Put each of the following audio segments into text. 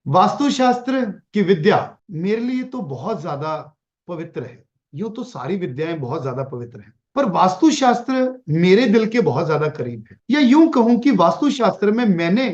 वास्तुशास्त्र की विद्या मेरे लिए तो बहुत ज्यादा पवित्र है। यूं तो सारी विद्याएं बहुत ज्यादा पवित्र हैं, पर वास्तुशास्त्र मेरे दिल के बहुत ज्यादा करीब है। या यूं कहूं कि वास्तुशास्त्र में मैंने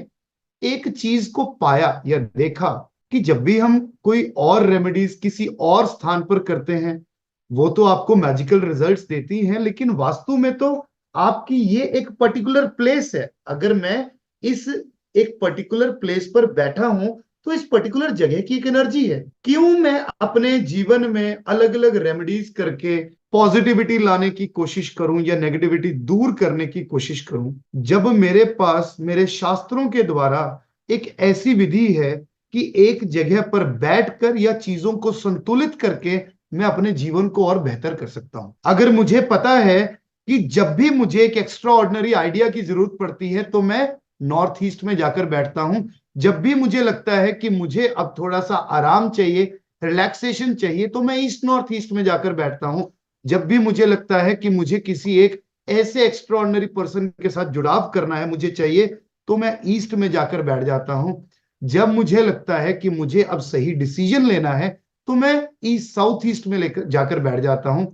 एक चीज को पाया या देखा कि जब भी हम कोई और रेमेडीज किसी और स्थान पर करते हैं, वो तो आपको मैजिकल रिजल्ट्स देती हैं, लेकिन वास्तु में तो आपकी ये एक पर्टिकुलर प्लेस है। अगर मैं इस एक पर्टिकुलर प्लेस पर बैठा हूं, तो इस पर्टिकुलर जगह की एक एनर्जी है। क्यों मैं अपने जीवन में अलग अलग रेमेडीज करके पॉजिटिविटी लाने की कोशिश करूं या नेगेटिविटी दूर करने की कोशिश करूं, जब मेरे पास मेरे शास्त्रों के द्वारा एक ऐसी विधि है कि एक जगह पर बैठकर या चीजों को संतुलित करके मैं अपने जीवन को और बेहतर कर सकता हूं। अगर मुझे पता है कि जब भी मुझे एक एक्स्ट्रा ऑर्डिनरी आइडिया की जरूरत पड़ती है, तो मैं नॉर्थ ईस्ट में जाकर बैठता हूं। जब भी मुझे लगता है कि मुझे अब थोड़ा सा आराम चाहिए, रिलैक्सेशन चाहिए, तो मैं ईस्ट नॉर्थ ईस्ट में जाकर बैठता हूं। जब भी मुझे लगता है कि मुझे किसी एक ऐसे एक्स्ट्राऑर्डिनरी पर्सन के साथ जुड़ाव करना है, मुझे चाहिए, तो मैं ईस्ट में जाकर बैठ जाता हूं। जब मुझे लगता है कि मुझे अब सही डिसीजन लेना है, तो मैं ईस्ट साउथ ईस्ट में लेकर जाकर बैठ जाता हूं।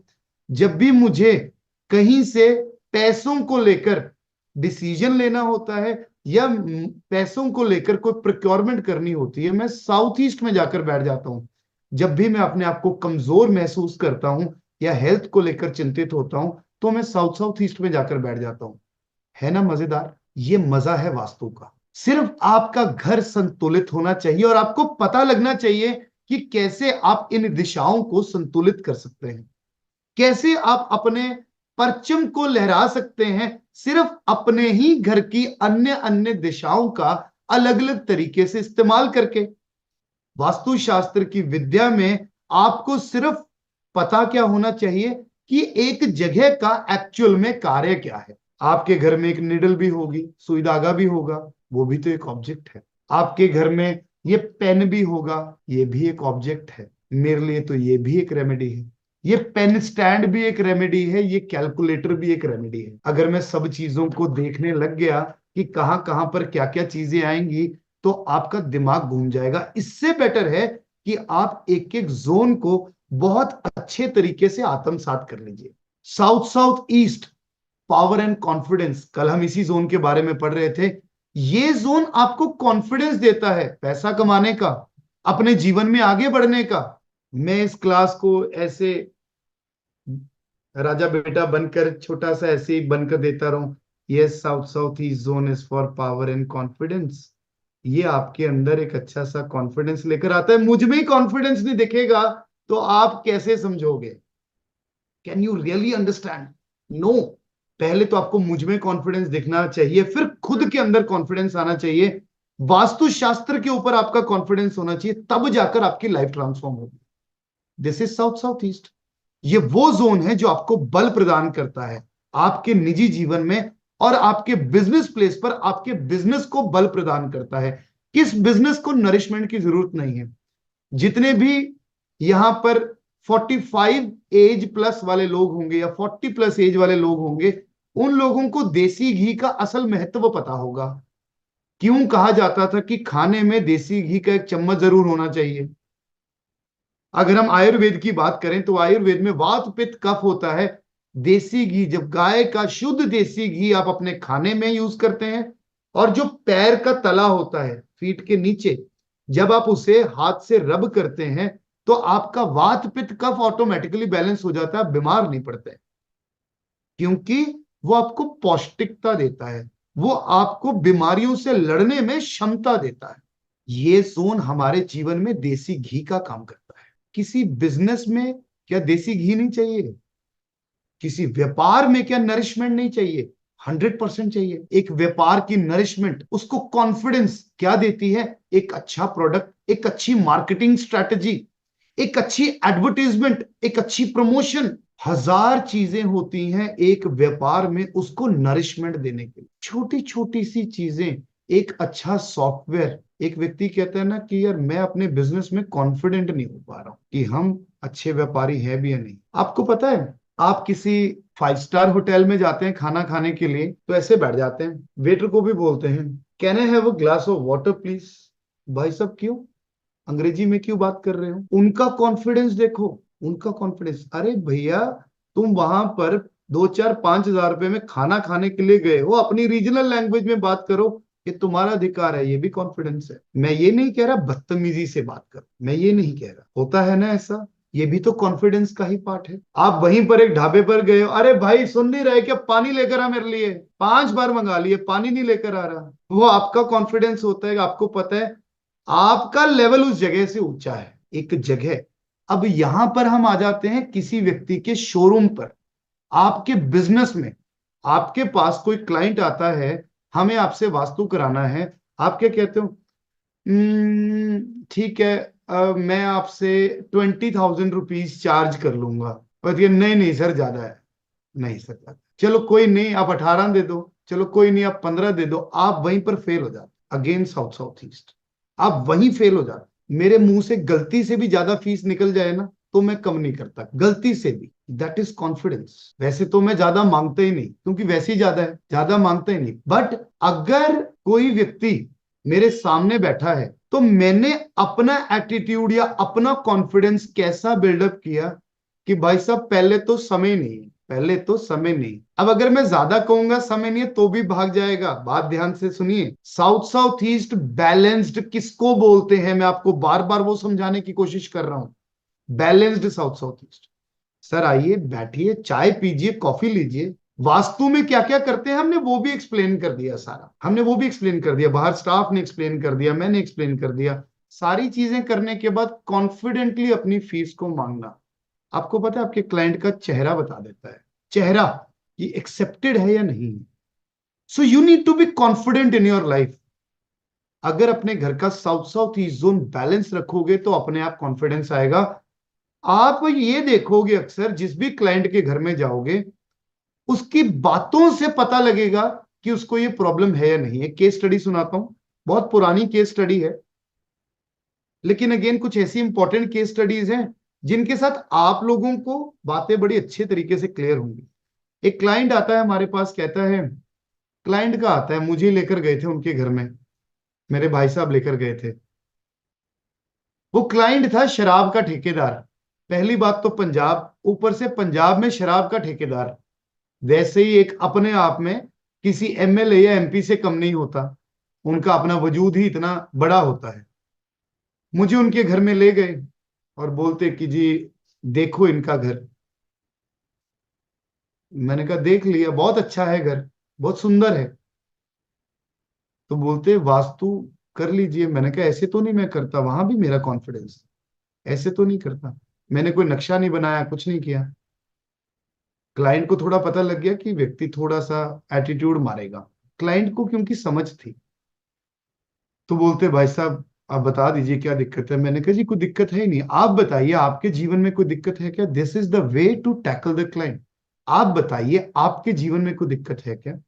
जब भी मुझे कहीं से पैसों को लेकर डिसीजन लेना होता है या पैसों को लेकर कोई प्रोक्योरमेंट करनी होती है, मैं साउथ ईस्ट में जाकर बैठ जाता हूं। जब भी मैं अपने आप को कमजोर महसूस करता हूं या हेल्थ को लेकर चिंतित होता हूं, तो मैं साउथ साउथ ईस्ट में जाकर बैठ जाता हूं। है ना मजेदार? ये मजा है वास्तु का। सिर्फ आपका घर संतुलित होना चाहिए और आपको पता लगना चाहिए कि कैसे आप इन दिशाओं को संतुलित कर सकते हैं, कैसे आप अपने परचम को लहरा सकते हैं, सिर्फ अपने ही घर की अन्य अन्य दिशाओं का अलग अलग तरीके से इस्तेमाल करके। वास्तुशास्त्र की विद्या में आपको सिर्फ पता क्या होना चाहिए कि एक जगह का एक्चुअल में कार्य क्या है। आपके घर में एक निडल भी होगी, सुई धागा भी होगा, वो भी तो एक ऑब्जेक्ट है। आपके घर में ये पेन भी होगा, ये भी एक ऑब्जेक्ट है। मेरे लिए तो ये भी एक रेमेडी है। ये पेन स्टैंड भी एक रेमेडी है, ये कैलकुलेटर भी एक रेमेडी है। अगर मैं सब चीजों को देखने लग गया कि कहां कहां पर क्या क्या चीजें आएंगी, तो आपका दिमाग घूम जाएगा। इससे बेटर है कि आप एक एक जोन को बहुत अच्छे तरीके से आत्मसात कर लीजिए। South south east, power and confidence, कल हम इसी जोन के बारे में पढ़ रहे थे। ये जोन आपको कॉन्फिडेंस देता है पैसा कमाने का, अपने जीवन में आगे बढ़ने का। मैं इस क्लास को ऐसे राजा बेटा बनकर, छोटा सा ऐसे ही बनकर देता रहूं, yes south south east zone is for power and confidence. ये आपके अंदर एक अच्छा सा कॉन्फिडेंस लेकर आता है। मुझ में ही कॉन्फिडेंस नहीं दिखेगा, तो आप कैसे समझोगे? Can you really understand? No. पहले तो आपको मुझ में कॉन्फिडेंस दिखना चाहिए, फिर खुद के अंदर कॉन्फिडेंस आना चाहिए, वास्तुशास्त्र के ऊपर आपका कॉन्फिडेंस होना चाहिए, तब जाकर आपकी लाइफ ट्रांसफॉर्म होगी। This is south south east. ये वो जोन है जो आपको बल प्रदान करता है आपके निजी जीवन में, और आपके बिजनेस प्लेस पर आपके बिजनेस को बल प्रदान करता है। किस बिजनेस को नरिशमेंट की जरूरत नहीं है? जितने भी यहां पर 45 एज प्लस वाले लोग होंगे या 40 प्लस एज वाले लोग होंगे, उन लोगों को देसी घी का असल महत्व पता होगा। क्यों कहा जाता था कि खाने में देसी घी का एक चम्मच जरूर होना चाहिए? अगर हम आयुर्वेद की बात करें, तो आयुर्वेद में वात पित्त कफ होता है। देसी घी, जब गाय का शुद्ध देसी घी आप अपने खाने में यूज करते हैं, और जो पैर का तला होता है फीट के नीचे, जब आप उसे हाथ से रब करते हैं, तो आपका वात पित्त कफ ऑटोमेटिकली बैलेंस हो जाता है, बीमार नहीं पड़ते, क्योंकि वो आपको पौष्टिकता देता है, वो आपको बीमारियों से लड़ने में क्षमता देता है। ये जोन हमारे जीवन में देसी घी का काम करता है। किसी बिजनेस में क्या देसी घी नहीं चाहिए? किसी व्यापार में क्या नरिशमेंट नहीं चाहिए? 100% चाहिए। एक व्यापार की नरिशमेंट उसको कॉन्फिडेंस क्या देती है? एक अच्छा प्रोडक्ट, एक अच्छी मार्केटिंग स्ट्रेटजी, एक अच्छी एडवर्टीजमेंट, एक अच्छी प्रमोशन। हजार चीजें होती हैं एक व्यापार में उसको नरिशमेंट देने के लिए। छोटी छोटी सी चीजें, एक अच्छा सॉफ्टवेयर। एक व्यक्ति कहता है ना कि यार मैं अपने बिजनेस में कॉन्फिडेंट नहीं हो पा रहा हूं कि हम अच्छे व्यापारी हैं भी या नहीं। आपको पता है, आप किसी 5 स्टार होटल में जाते हैं खाना खाने के लिए, तो ऐसे बैठ जाते हैं, वेटर को भी बोलते हैं, can I have a glass of water please? भाई साहब क्यों अंग्रेजी में क्यों बात कर रहे हो? उनका कॉन्फिडेंस देखो, उनका कॉन्फिडेंस। अरे भैया, तुम वहां पर 2 4 5 हजार रुपए में खाना खाने के लिए गए हो, अपनी रीजनल लैंग्वेज में बात करो, ये तुम्हारा अधिकार है, ये भी कॉन्फिडेंस है। मैं ये नहीं कह रहा बदतमीजी से बात करो, मैं ये नहीं कह रहा, होता है ना ऐसा, ये भी तो कॉन्फिडेंस का ही पार्ट है। आप वहीं पर एक ढाबे पर गए हो, अरे भाई सुन नहीं रहे क्या, पानी लेकर आ मेरे लिए, 5 बार मंगा लिए, पानी नहीं लेकर आ रहा, वो आपका कॉन्फिडेंस होता है, आपको पता है आपका लेवल उस जगह से ऊंचा है, एक जगह। अब यहां पर हम आ जाते हैं किसी व्यक्ति के शोरूम पर, आपके बिजनेस में, आपके पास कोई क्लाइंट आता है, हमें आपसे वास्तु कराना है, आप क्या कहते हो? ठीक है, मैं आपसे 20,000 रुपीज चार्ज कर लूंगा। और ये नहीं नहीं सर ज्यादा है, नहीं सर ज्यादा, चलो कोई नहीं आप 18 दे दो, चलो कोई नहीं आप 15 दे दो। आप वहीं पर फेल हो जाते, अगेन साउथ साउथ ईस्ट, आप वहीं फेल हो जाते। मेरे मुंह से गलती से भी ज्यादा फीस निकल जाए ना, तो मैं कम नहीं करता, गलती से भी। That is confidence. वैसे तो मैं ज्यादा मांगता ही नहीं, क्योंकि वैसे ही ज्यादा है, ज्यादा मांगता ही नहीं। बट अगर कोई व्यक्ति मेरे सामने बैठा है, तो मैंने अपना एटीट्यूड या अपना कॉन्फिडेंस कैसा बिल्डअप किया कि भाई साहब पहले तो समय नहीं है, पहले तो समय नहीं। अब अगर मैं ज्यादा कहूंगा समय नहीं है तो भी भाग जाएगा। बात ध्यान से सुनिए, साउथ साउथ ईस्ट बैलेंस्ड किसको बोलते हैं, मैं आपको बार बार वो समझाने की कोशिश कर रहा हूं। Balanced south south east. Sir आइए बैठिए, चाय पीजिए, कॉफी लीजिए। वास्तु में क्या क्या करते हैं हमने वो भी एक्सप्लेन कर दिया, सारा हमने वो भी एक्सप्लेन कर दिया, बाहर स्टाफ ने एक्सप्लेन कर दिया, मैंने एक्सप्लेन कर दिया। सारी चीजें करने के बाद कॉन्फिडेंटली अपनी फीस को मांगना, आपको पता है आपके क्लाइंट का चेहरा बता देता है, चेहरा, कि एक्सेप्टेड है या नहीं। So you need to be confident in your life. अगर अपने घर का south south east zone balance रखोगे तो अपने आप कॉन्फिडेंस आएगा। आप ये देखोगे अक्सर जिस भी क्लाइंट के घर में जाओगे, उसकी बातों से पता लगेगा कि उसको ये प्रॉब्लम है या नहीं है। केस स्टडी सुनाता हूं, बहुत पुरानी केस स्टडी है, लेकिन अगेन कुछ ऐसी इंपॉर्टेंट केस स्टडीज हैं जिनके साथ आप लोगों को बातें बड़ी अच्छे तरीके से क्लियर होंगी। एक क्लाइंट आता है हमारे पास, कहता है, क्लाइंट का आता है, मुझे लेकर गए थे उनके घर में, मेरे भाई साहब लेकर गए थे। वो क्लाइंट था शराब का ठेकेदार। पहली बात तो पंजाब, ऊपर से पंजाब में शराब का ठेकेदार, वैसे ही एक अपने आप में किसी एमएलए या एमपी से कम नहीं होता, उनका अपना वजूद ही इतना बड़ा होता है। मुझे उनके घर में ले गए और बोलते कि जी देखो इनका घर। मैंने कहा देख लिया, बहुत अच्छा है घर, बहुत सुंदर है। तो बोलते वास्तु कर लीजिए। मैंने कहा ऐसे तो नहीं मैं करता, वहां भी मेरा कॉन्फिडेंस, ऐसे तो नहीं करता, मैंने कोई नक्शा नहीं बनाया, कुछ नहीं किया। क्लाइंट को थोड़ा पता लग गया कि व्यक्ति थोड़ा सा एटीट्यूड मारेगा, क्लाइंट को क्योंकि समझ थी। तो बोलते भाई साहब आप बता दीजिए क्या दिक्कत है। मैंने कहा जी कोई दिक्कत है ही नहीं, आप बताइए आपके जीवन में कोई दिक्कत है क्या, this is the way to tackle the client. आप बताइए आपके जीवन में कोई दिक्कत है क्या?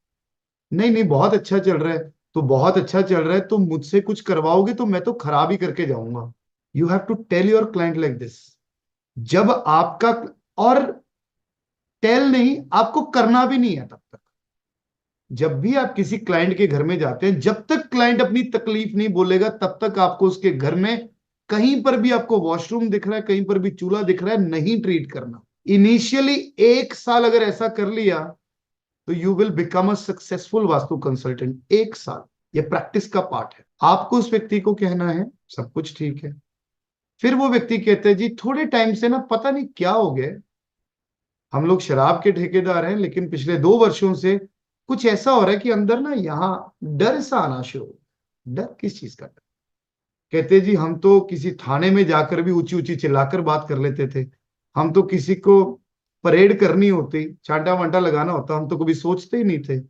नहीं नहीं बहुत अच्छा चल रहा है। तो बहुत अच्छा चल रहा है तो मुझसे कुछ करवाओगे तो मैं तो खराब ही करके जाऊंगा। You have to tell your client like this. जब आपका, और टेल नहीं, आपको करना भी नहीं है तब तक। जब भी आप किसी क्लाइंट के घर में जाते हैं, जब तक क्लाइंट अपनी तकलीफ नहीं बोलेगा तब तक आपको उसके घर में कहीं पर भी आपको वॉशरूम दिख रहा है, कहीं पर भी चूल्हा दिख रहा है, नहीं ट्रीट करना। इनिशियली 1 साल अगर ऐसा कर लिया तो you will become a successful vastu consultant. 1 साल, ये प्रैक्टिस का पार्ट है। आपको उस व्यक्ति को कहना है सब कुछ ठीक है। फिर वो व्यक्ति कहते हैं जी थोड़े टाइम से ना पता नहीं क्या हो गया, हम लोग शराब के ठेकेदार हैं लेकिन पिछले 2 वर्षों से कुछ ऐसा हो रहा है कि अंदर ना यहाँ डर सा आना शुरू हो। डर किस चीज का डर? कहते जी हम तो किसी थाने में जाकर भी ऊंची ऊंची चिल्लाकर बात कर लेते थे, हम तो किसी को परेड करनी होती, चांटा वांटा लगाना होता, हम तो कभी सोचते ही नहीं थे,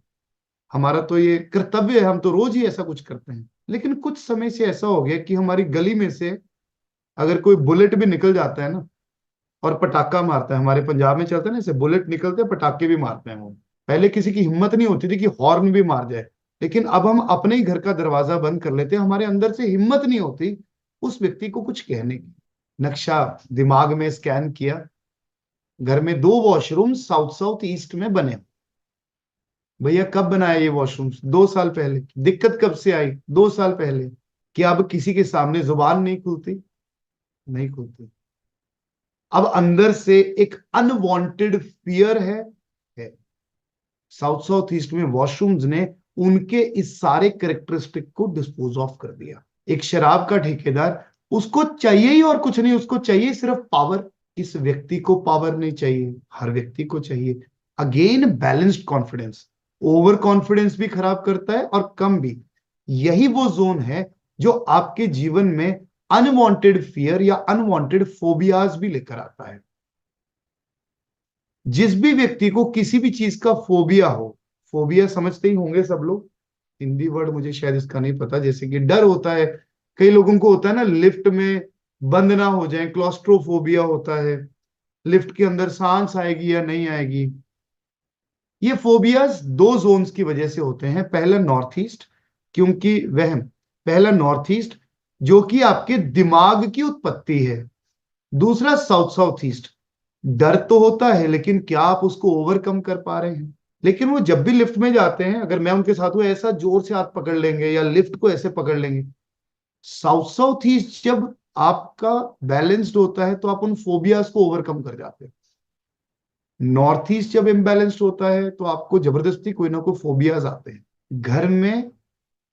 हमारा तो ये कर्तव्य है, हम तो रोज ही ऐसा कुछ करते हैं। लेकिन कुछ समय से ऐसा हो गया कि हमारी गली में से अगर कोई बुलेट भी निकल जाता है ना, और पटाखा मारता है, हमारे पंजाब में चलता है ना ऐसे, बुलेट निकलते हैं पटाखे भी मारते हैं वो। पहले किसी की हिम्मत नहीं होती थी कि हॉर्न भी मार जाए, लेकिन अब हम अपने ही घर का दरवाजा बंद कर लेते हैं, हमारे अंदर से हिम्मत नहीं होती उस व्यक्ति को कुछ कहने की। नक्शा दिमाग में स्कैन किया, घर में 2 वॉशरूम साउथ साउथ ईस्ट में बने। भैया कब बनाया ये वॉशरूम? 2 साल पहले। दिक्कत कब से आई? 2 साल पहले। कि अब किसी के सामने जुबान नहीं खुलती, नहीं खुलती। अब अंदर से एक अनवांटेड फियर है। साउथ साउथ ईस्ट में वॉशरूम्स ने उनके इस सारे कैरेक्टरिस्टिक को डिस्पोज ऑफ कर दिया। एक शराब का ठेकेदार, उसको चाहिए ही और कुछ नहीं, उसको चाहिए सिर्फ पावर। इस व्यक्ति को पावर नहीं चाहिए, हर व्यक्ति को चाहिए। Again balanced confidence. Over confidence भी खराब करता है और कम भी। यही वो जोन है जो आपके जीवन में अनवांटेड फियर या अनवांटेड फोबियाज भी लेकर आता है। जिस भी व्यक्ति को किसी भी चीज का फोबिया हो, फोबिया समझते ही होंगे सब लोग, हिंदी वर्ड मुझे शायद इसका नहीं पता, जैसे कि डर होता है, कई लोगों को होता है ना, लिफ्ट में बंद ना हो जाए, क्लॉस्ट्रोफोबिया होता है, लिफ्ट के अंदर सांस आएगी या नहीं आएगी। ये फोबियाज दो जोन्स की वजह से होते हैं। पहला नॉर्थ ईस्ट, क्योंकि वहम, पहला नॉर्थ ईस्ट जो कि आपके दिमाग की उत्पत्ति है। दूसरा साउथ साउथ ईस्ट। डर तो होता है, लेकिन क्या आप उसको ओवरकम कर पा रहे हैं? लेकिन वो जब भी लिफ्ट में जाते हैं, अगर मैं उनके साथ हूं, ऐसा जोर से हाथ पकड़ लेंगे या लिफ्ट को ऐसे पकड़ लेंगे। साउथ साउथ ईस्ट जब आपका बैलेंस्ड होता है तो आप उन फोबियाज को ओवरकम कर जाते हैं। नॉर्थ ईस्ट जब इम्बैलेंस्ड होता है तो आपको जबरदस्ती कोई ना कोई फोबियाज आते हैं। घर में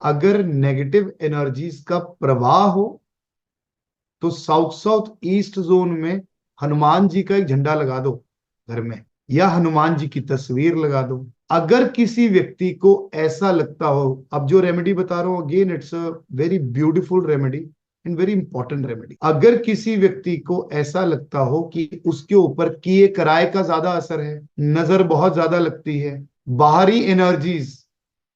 अगर नेगेटिव एनर्जीज का प्रवाह हो तो साउथ साउथ ईस्ट जोन में हनुमान जी का एक झंडा लगा दो घर में, या हनुमान जी की तस्वीर लगा दो। अगर किसी व्यक्ति को ऐसा लगता हो, अब जो रेमेडी बता रहा हूं, again it's a very beautiful remedy and very important remedy. अगर किसी व्यक्ति को ऐसा लगता हो कि उसके ऊपर किए कराए का ज्यादा असर है, नजर बहुत ज्यादा लगती है, बाहरी एनर्जीज,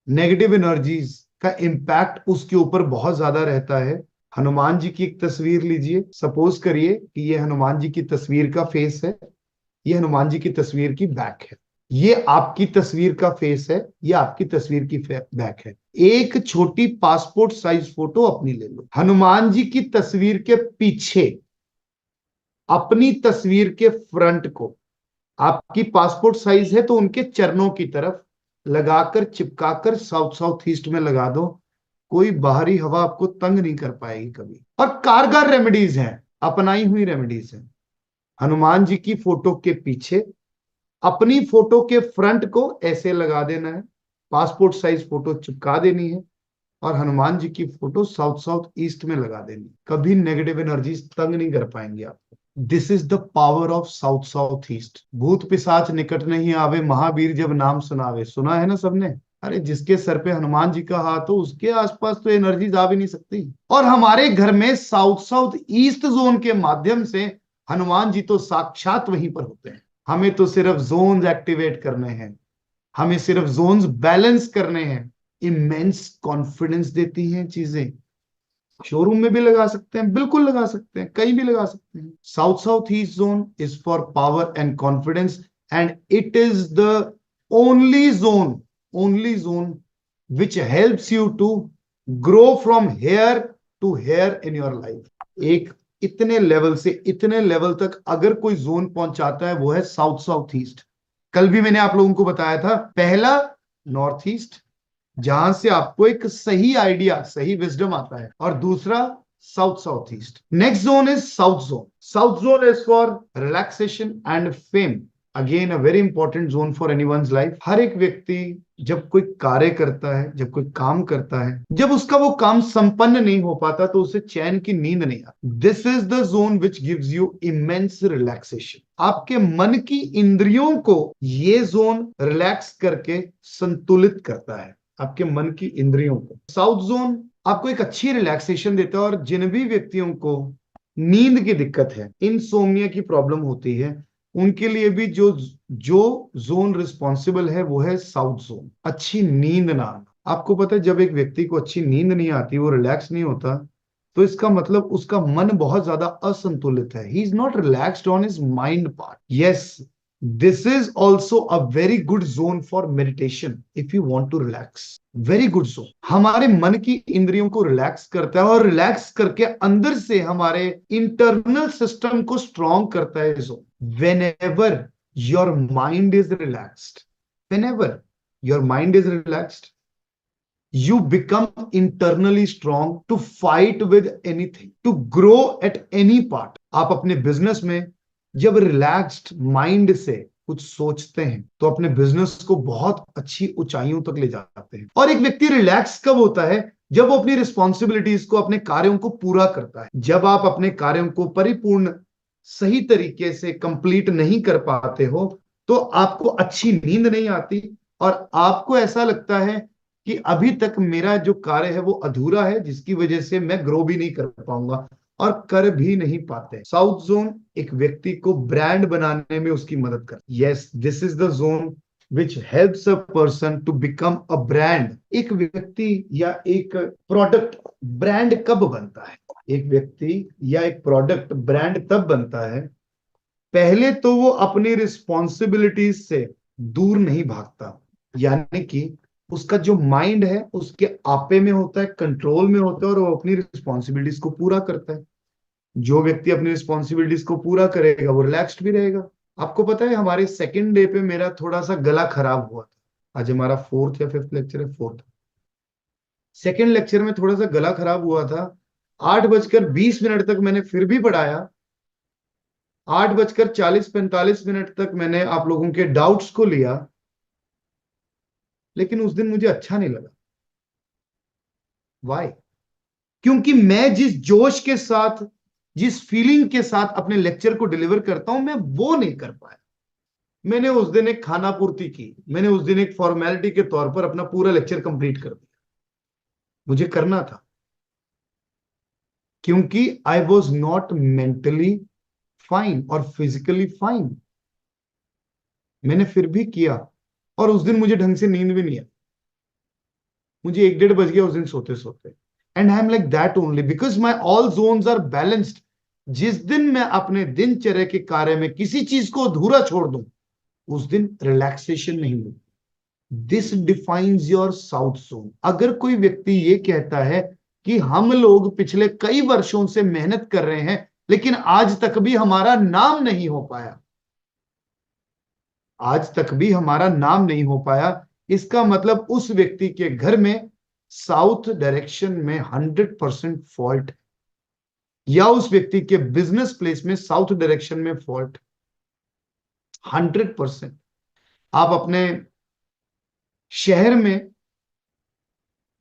नेगेटिव एनर्जीज का इम्पैक्ट उसके ऊपर बहुत ज्यादा रहता है, हनुमान जी की एक तस्वीर लीजिए। सपोज करिए कि ये हनुमान जी की तस्वीर का फेस है, ये हनुमान जी की तस्वीर की बैक है, ये आपकी तस्वीर का फेस है, ये आपकी तस्वीर की बैक है। एक छोटी पासपोर्ट साइज फोटो अपनी ले लो, हनुमान जी की तस्वीर के पीछे अपनी तस्वीर के फ्रंट को, आपकी पासपोर्ट साइज है तो उनके चरणों की तरफ लगाकर चिपकाकर साउथ साउथ ईस्ट में लगा दो। कोई बाहरी हवा आपको तंग नहीं कर पाएगी कभी। और कारगर रेमेडीज हैं, अपनाई हुई रेमेडीज हैं। हनुमान जी की फोटो के पीछे अपनी फोटो के फ्रंट को ऐसे लगा देना है, पासपोर्ट साइज फोटो चिपका देनी है और हनुमान जी की फोटो साउथ साउथ ईस्ट में लगा देनी। कभी नेगेटिव एनर्जीज तंग नहीं कर पाएंगे आपको। This is the power of south south east. भूत पिशाच निकट नहीं आवे, महावीर जब नाम सुनावे। सुना है ना सबने? अरे जिसके सर पे हनुमान जी का हाथ हो उसके आसपास तो एनर्जीज आ भी नहीं सकती। और हमारे घर में साउथ साउथ ईस्ट जोन के माध्यम से हनुमान जी तो साक्षात वहीं पर होते हैं। हमें तो सिर्फ जोन्स एक्टिवेट करने हैं, हमें सिर्फ जोन्स बैलेंस करने हैं। इमेंस कॉन्फिडेंस देती हैं चीजें। शोरूम में भी लगा सकते हैं, बिल्कुल लगा सकते हैं, कहीं भी लगा सकते हैं। South south east zone is for power and confidence and it is the only zone which helps you to grow from here to here in your life. एक इतने लेवल से इतने लेवल तक अगर कोई जोन पहुंचाता है वो है साउथ साउथ ईस्ट। कल भी मैंने आप लोगों को बताया था, पहला नॉर्थ ईस्ट जहां से आपको एक सही आइडिया, सही विजडम आता है, और दूसरा south south east. Next zone is south zone. South zone is for relaxation and fame. Again a very important zone for anyone's life. हर एक व्यक्ति जब कोई कार्य करता है, जब कोई काम करता है, जब उसका वो काम संपन्न नहीं हो पाता तो उसे चैन की नींद नहीं आती। This is the zone which gives you immense relaxation. आपके मन की इंद्रियों को ये जोन रिलैक्स करके संतुलित करता है, आपके मन की इंद्रियों को। साउथ जोन आपको एक अच्छी रिलैक्सेशन देता है। और जिन भी व्यक्तियों को नींद की दिक्कत है, इंसोम्निया की प्रॉब्लम होती है, उनके लिए भी जो जो जोन रिस्पॉन्सिबल है वो है साउथ जोन। अच्छी नींद ना आना। आपको पता है जब एक व्यक्ति को अच्छी नींद नहीं आती, वो रिलैक्स नहीं होता, तो इसका मतलब उसका मन बहुत ज्यादा असंतुलित है। He is not relaxed on his mind part. Yes, this is also a very good zone for meditation if you want to relax. Very good zone हमारे मन की इंद्रियों को रिलैक्स करता है और रिलैक्स करके अंदर से हमारे इंटरनल सिस्टम को स्ट्रॉन्ग करता है zone. whenever your mind is relaxed, whenever your mind is relaxed, You become internally strong to fight with anything, to grow at any part. आप अपने बिजनेस में जब रिलैक्स्ड माइंड से कुछ सोचते हैं तो अपने बिजनेस को बहुत अच्छी ऊंचाइयों तक ले जाते हैं। और एक व्यक्ति रिलैक्स कब होता है? जब वो अपनी रिस्पॉन्सिबिलिटीज को, अपने कार्यों को पूरा करता है। जब आप अपने कार्यों को परिपूर्ण सही तरीके से कंप्लीट नहीं कर पाते हो तो आपको अच्छी नींद नहीं आती और आपको ऐसा लगता है कि अभी तक मेरा जो कार्य है वो अधूरा है, जिसकी वजह से मैं ग्रो भी नहीं कर पाऊंगा और कर भी नहीं पाते। साउथ जोन एक व्यक्ति को ब्रांड बनाने में उसकी मदद कर। Yes, this is the zone which helps a person to become a brand. एक व्यक्ति या एक प्रोडक्ट ब्रांड कब बनता है? एक व्यक्ति या एक प्रोडक्ट ब्रांड तब बनता है, पहले तो वो अपनी रिस्पॉन्सिबिलिटीज से दूर नहीं भागता, यानी कि उसका जो माइंड है उसके आपे में होता है, कंट्रोल में होता है और वो अपनी रिस्पॉन्सिबिलिटीज को पूरा करता है। जो व्यक्ति अपनी रिस्पॉन्सिबिलिटीज को पूरा करेगा वो रिलैक्स्ड भी रहेगा। आपको पता है हमारे सेकंड डे पे मेरा थोड़ा सा गला खराब हुआ था। आज हमारा फोर्थ या फिफ्थ लेक्चर है, फोर्थ। सेकंड लेक्चर में थोड़ा सा गला खराब हुआ था। 8:20 तक मैंने फिर भी पढ़ाया। 8:40-45 तक मैंने आप लोगों के डाउट्स को लिया, लेकिन उस दिन मुझे अच्छा नहीं लगा। वाई? क्योंकि मैं जिस जोश के साथ, जिस फीलिंग के साथ अपने लेक्चर को डिलीवर करता हूं, मैं वो नहीं कर पाया। मैंने उस दिन एक खाना पूर्ति की, मैंने उस दिन एक फॉर्मेलिटी के तौर पर अपना पूरा लेक्चर कंप्लीट कर दिया। मुझे करना था क्योंकि I was not mentally fine और फिजिकली फाइन। मैंने फिर भी किया और उस दिन मुझे ढंग से नींद भी नहीं आई। मुझे 1-1:30 बज गया उस दिन सोते सोते। And I am like that only because my all zones are balanced. जिस दिन मैं अपने दिनचर्या के कार्य में किसी चीज को अधूरा छोड़ दूं, उस दिन रिलैक्सेशन नहीं मिलती। This defines your south zone. अगर कोई व्यक्ति ये कहता है कि हम लोग पिछले कई वर्षों से मेहनत कर रहे हैं लेकिन आज तक भी हमारा नाम नहीं हो पाया, आज तक भी हमारा नाम नहीं हो पाया, इसका मतलब उस व्यक्ति के घर में साउथ डायरेक्शन में 100% फॉल्ट है, या उस व्यक्ति के बिजनेस प्लेस में साउथ डायरेक्शन में फॉल्ट 100%। आप अपने शहर में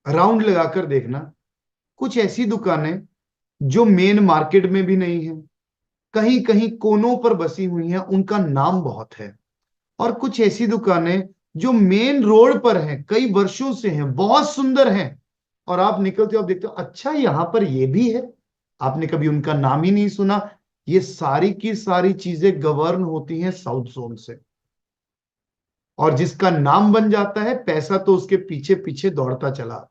राउंड लगाकर देखना, कुछ ऐसी दुकानें जो मेन मार्केट में भी नहीं है, कहीं कहीं कोनों पर बसी हुई हैं, उनका नाम बहुत है। और कुछ ऐसी दुकानें जो मेन रोड पर हैं, कई वर्षों से हैं, बहुत सुंदर हैं, और आप निकलते हो, आप देखते हो अच्छा यहां पर ये भी है, आपने कभी उनका नाम ही नहीं सुना। ये सारी की सारी चीजें गवर्न होती हैं साउथ जोन से। और जिसका नाम बन जाता है, पैसा तो उसके पीछे पीछे दौड़ता चला आता है।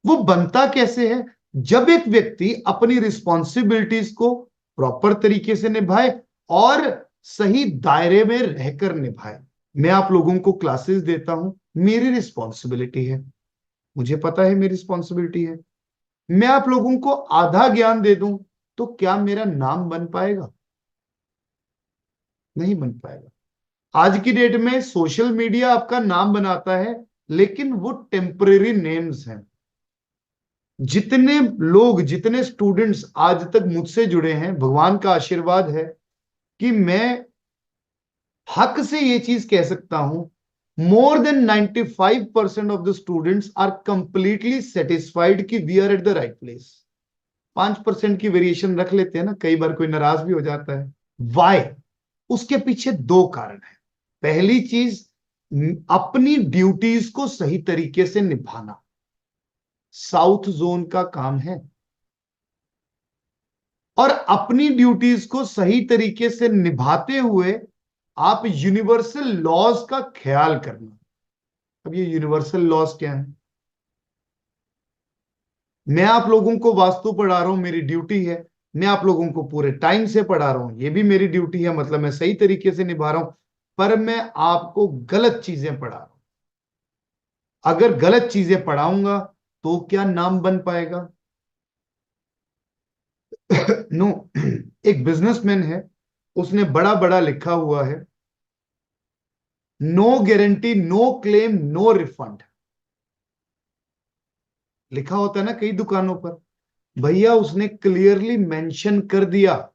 वो बनता कैसे है? जब एक व्यक्ति अपनी रिस्पॉन्सिबिलिटीज को प्रॉपर तरीके से निभाए और सही दायरे में रहकर निभाए। मैं आप लोगों को क्लासेस देता हूं, मेरी रिस्पॉन्सिबिलिटी है, मुझे पता है मेरी रिस्पॉन्सिबिलिटी है। मैं आप लोगों को आधा ज्ञान दे दूं तो क्या मेरा नाम बन पाएगा? नहीं बन पाएगा। आज की डेट में सोशल मीडिया आपका नाम बनाता है, लेकिन वो टेम्परेरी नेम्स हैं। जितने लोग, जितने स्टूडेंट्स आज तक मुझसे जुड़े हैं, भगवान का आशीर्वाद है कि मैं हक से ये चीज कह सकता हूं, more than 95% of the students are completely satisfied कि we are at the right place. 5% की वेरिएशन रख लेते हैं ना, कई बार कोई नाराज भी हो जाता है। वाई? उसके पीछे दो कारण है। पहली चीज, अपनी ड्यूटीज को सही तरीके से निभाना साउथ जोन का काम है। और अपनी ड्यूटीज को सही तरीके से निभाते हुए आप यूनिवर्सल लॉज का ख्याल करना। अब ये यूनिवर्सल लॉज क्या है? मैं आप लोगों को वास्तु पढ़ा रहा हूं, मेरी ड्यूटी है। मैं आप लोगों को पूरे टाइम से पढ़ा रहा हूं, ये भी मेरी ड्यूटी है, मतलब मैं सही तरीके से निभा रहा हूं। पर मैं आपको गलत चीजें पढ़ा रहा हूं। अगर गलत चीजें पढ़ाऊंगा तो क्या नाम बन पाएगा? नो। एक बिजनेसमैन है, उसने बड़ा बड़ा लिखा हुआ है no guarantee, no claim, no refund लिखा होता है ना कई दुकानों पर। भैया उसने क्लियरली मेंशन कर दिया,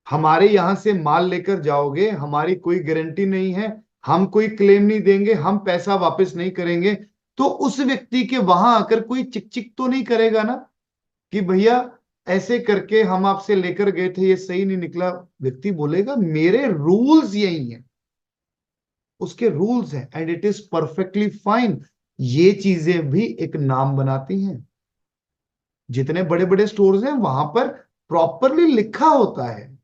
हमारे यहां से माल लेकर जाओगे, हमारी कोई गारंटी नहीं है, हम कोई क्लेम नहीं देंगे, हम पैसा वापस नहीं करेंगे। तो उस व्यक्ति के वहां आकर कोई चिक चिक तो नहीं करेगा ना कि भैया ऐसे करके हम आपसे लेकर गए थे, ये सही नहीं निकला। व्यक्ति बोलेगा मेरे रूल्स यही हैं, उसके रूल्स हैं, and it is perfectly fine. ये चीजें भी एक नाम बनाती हैं। जितने बड़े बड़े स्टोर्स हैं वहां पर प्रॉपरली लिखा होता है।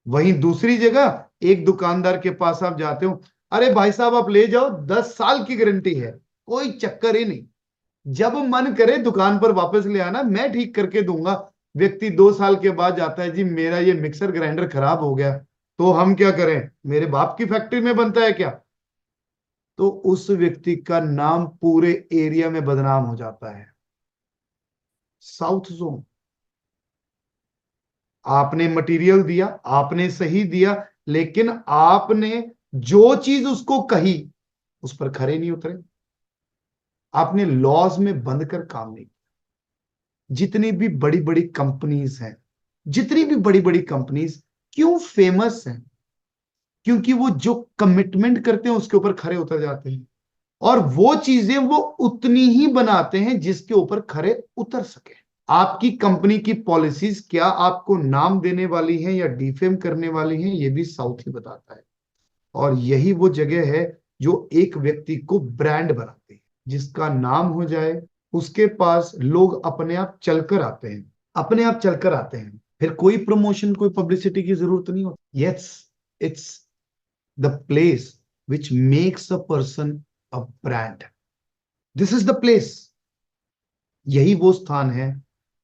वहीं दूसरी जगह एक दुकानदार के पास आप जाते हो, अरे भाई साहब आप ले जाओ, 10 साल की गारंटी है, कोई चक्कर ही नहीं, जब मन करे दुकान पर वापस ले आना, मैं ठीक करके दूंगा। व्यक्ति 2 साल के बाद जाता है, जी मेरा ये मिक्सर ग्राइंडर खराब हो गया, तो हम क्या करें, मेरे बाप की फैक्ट्री में बनता है क्या? तो उस व्यक्ति का नाम पूरे एरिया में बदनाम हो जाता है। साउथ जोन, आपने मटेरियल दिया, आपने सही दिया, लेकिन आपने जो चीज उसको कही उस पर खरे नहीं उतरे, आपने लॉज में बंद कर काम नहीं किया। जितनी भी बड़ी बड़ी कंपनीज हैं, जितनी भी बड़ी बड़ी कंपनीज क्यों फेमस हैं? क्योंकि वो जो कमिटमेंट करते हैं उसके ऊपर खरे उतर जाते हैं, और वो चीजें वो उतनी ही बनाते हैं जिसके ऊपर खरे उतर सके। आपकी कंपनी की पॉलिसीज क्या आपको नाम देने वाली हैं या डिफेम करने वाली हैं, ये भी साउथ ही बताता है। और यही वो जगह है जो एक व्यक्ति को ब्रांड बनाती है, जिसका नाम हो जाए, उसके पास लोग अपने आप चलकर आते हैं, अपने आप चलकर आते हैं। फिर कोई प्रमोशन, कोई पब्लिसिटी की जरूरत नहीं होती। Yes, it's the place which makes a person a brand. This is the place. यही वो स्थान है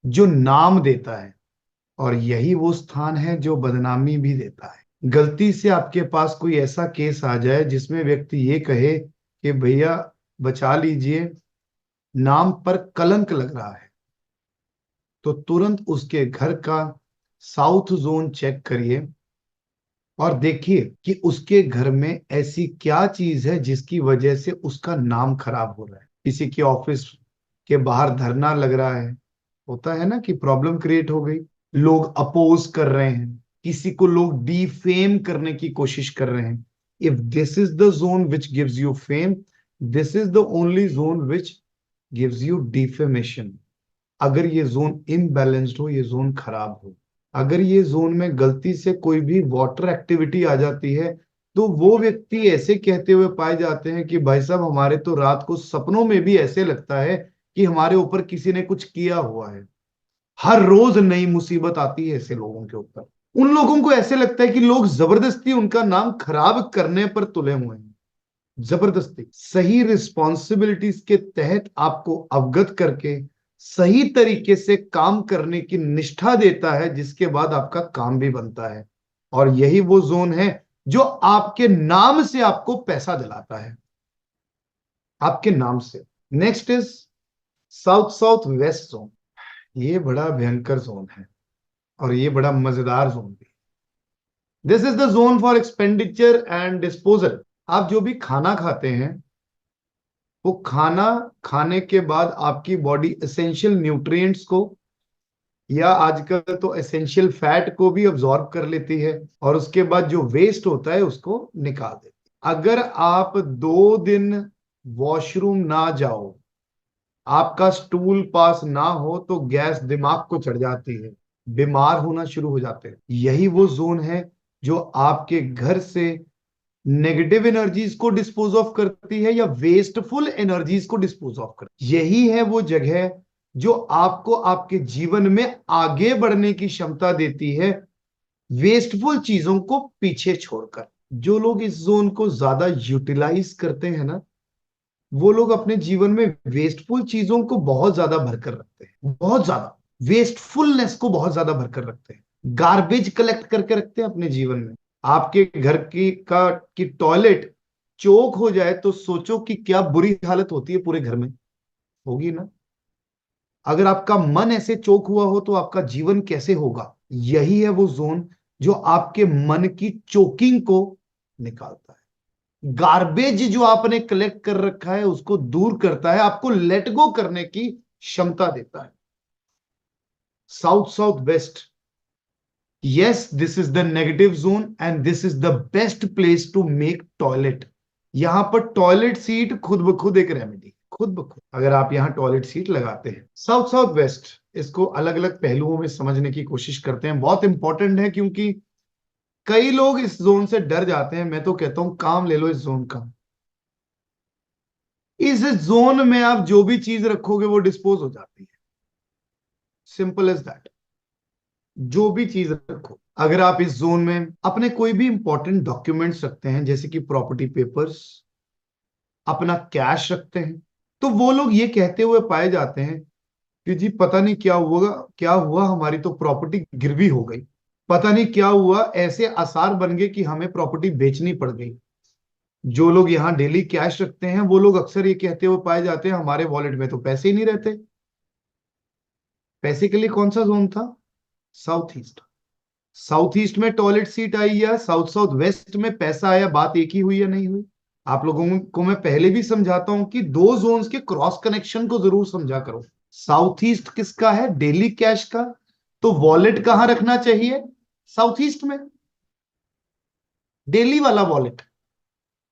जो नाम देता है, और यही वो स्थान है जो बदनामी भी देता है। गलती से आपके पास कोई ऐसा केस आ जाए जिसमें व्यक्ति ये कहे कि भैया बचा लीजिए, नाम पर कलंक लग रहा है, तो तुरंत उसके घर का साउथ जोन चेक करिए और देखिए कि उसके घर में ऐसी क्या चीज है जिसकी वजह से उसका नाम खराब हो रहा है। किसी के ऑफिस के बाहर धरना लग रहा है, होता है ना कि प्रॉब्लम क्रिएट हो गई, लोग अपोज कर रहे हैं, किसी को लोग डिफेम करने की कोशिश कर रहे हैं। If this is the zone which gives you fame, this is the only zone which gives you defamation. अगर ये जोन इम्बैलेंस्ड हो, ये जोन खराब हो, अगर ये जोन में गलती से कोई भी वाटर एक्टिविटी आ जाती है, तो वो व्यक्ति ऐसे कहते हुए पाए जाते हैं कि भाई साहब हमारे तो रात को सपनों में भी ऐसे लगता है कि हमारे ऊपर किसी ने कुछ किया हुआ है। हर रोज नई मुसीबत आती है ऐसे लोगों के ऊपर। उन लोगों को ऐसे लगता है कि लोग जबरदस्ती उनका नाम खराब करने पर तुले हुए हैं। जबरदस्ती सही रिस्पॉन्सिबिलिटीज के तहत आपको अवगत करके सही तरीके से काम करने की निष्ठा देता है, जिसके बाद आपका काम भी बनता है। और यही वो जोन है जो आपके नाम से आपको पैसा दिलाता है, आपके नाम से। Next is south south west zone. ये बड़ा भयंकर जोन है और ये बड़ा मजेदार जोन भी। This is the zone for expenditure and disposal. आप जो भी खाना खाते हैं, वो खाना खाने के बाद आपकी बॉडी एसेंशियल न्यूट्रिएंट्स को, या आजकल तो एसेंशियल फैट को भी अब्सॉर्ब कर लेती है, और उसके बाद जो वेस्ट होता है उसको निकाल देती है। अगर आप 2 दिन वॉशरूम ना जाओ, आपका स्टूल पास ना हो, तो गैस दिमाग को चढ़ जाती है, बीमार होना शुरू हो जाते हैं। यही वो जोन है जो आपके घर से नेगेटिव एनर्जीज को डिस्पोज ऑफ करती है या वेस्टफुल एनर्जीज को डिस्पोज ऑफ करती है। यही है वो जगह जो आपको आपके जीवन में आगे बढ़ने की क्षमता देती है, वेस्टफुल चीजों को पीछे छोड़कर। जो लोग इस जोन को ज्यादा यूटिलाइज करते हैं ना, वो लोग अपने जीवन में वेस्टफुल चीजों को बहुत ज्यादा भरकर रखते हैं, बहुत ज्यादा वेस्टफुलनेस को बहुत ज्यादा भरकर रखते हैं, गार्बेज कलेक्ट करके रखते हैं अपने जीवन में। आपके घर की टॉयलेट चोक हो जाए तो सोचो कि क्या बुरी हालत होती है पूरे घर में, होगी ना। अगर आपका मन ऐसे चोक हुआ हो तो आपका जीवन कैसे होगा। यही है वो जोन जो आपके मन की चोकिंग को निकालता है। गार्बेज जो आपने कलेक्ट कर रखा है उसको दूर करता है, आपको लेट गो करने की क्षमता देता है। South south west, yes this is the negative zone and this is the best place to make toilet. यहां पर टॉयलेट सीट खुद ब खुद एक रेमेडी, खुद ब खुद अगर आप यहां टॉयलेट सीट लगाते हैं। साउथ साउथ वेस्ट, इसको अलग अलग पहलुओं में समझने की कोशिश करते हैं, बहुत इंपॉर्टेंट है क्योंकि कई लोग इस जोन से डर जाते हैं। मैं तो कहता हूं काम ले लो इस जोन का। इस जोन में आप जो भी चीज रखोगे वो डिस्पोज हो जाती है, सिंपल एज दैट। जो भी चीज रखो, अगर आप इस जोन में अपने कोई भी इंपॉर्टेंट डॉक्यूमेंट्स रखते हैं जैसे कि प्रॉपर्टी पेपर्स, अपना कैश रखते हैं, तो वो लोग ये कहते हुए पाए जाते हैं कि जी पता नहीं क्या हुआ, क्या हुआ, हमारी तो प्रॉपर्टी गिरवी हो गई, पता नहीं क्या हुआ, ऐसे आसार बन गए कि हमें प्रॉपर्टी बेचनी पड़ गई। जो लोग यहाँ डेली कैश रखते हैं वो लोग अक्सर ये कहते हुए पाए जाते हैं हमारे वॉलेट में तो पैसे ही नहीं रहते। पैसे के लिए कौन सा जोन था? South east. साउथ ईस्ट में टॉयलेट सीट आई या साउथ साउथ वेस्ट में पैसा आया, बात एक ही हुई या नहीं हुई? आप लोगों को मैं पहले भी समझाता हूं कि दो जोन्स के क्रॉस कनेक्शन को जरूर समझा करो। साउथ ईस्ट किसका है? डेली कैश का। तो वॉलेट कहां रखना चाहिए? साउथ ईस्ट में, डेली वाला वॉलेट।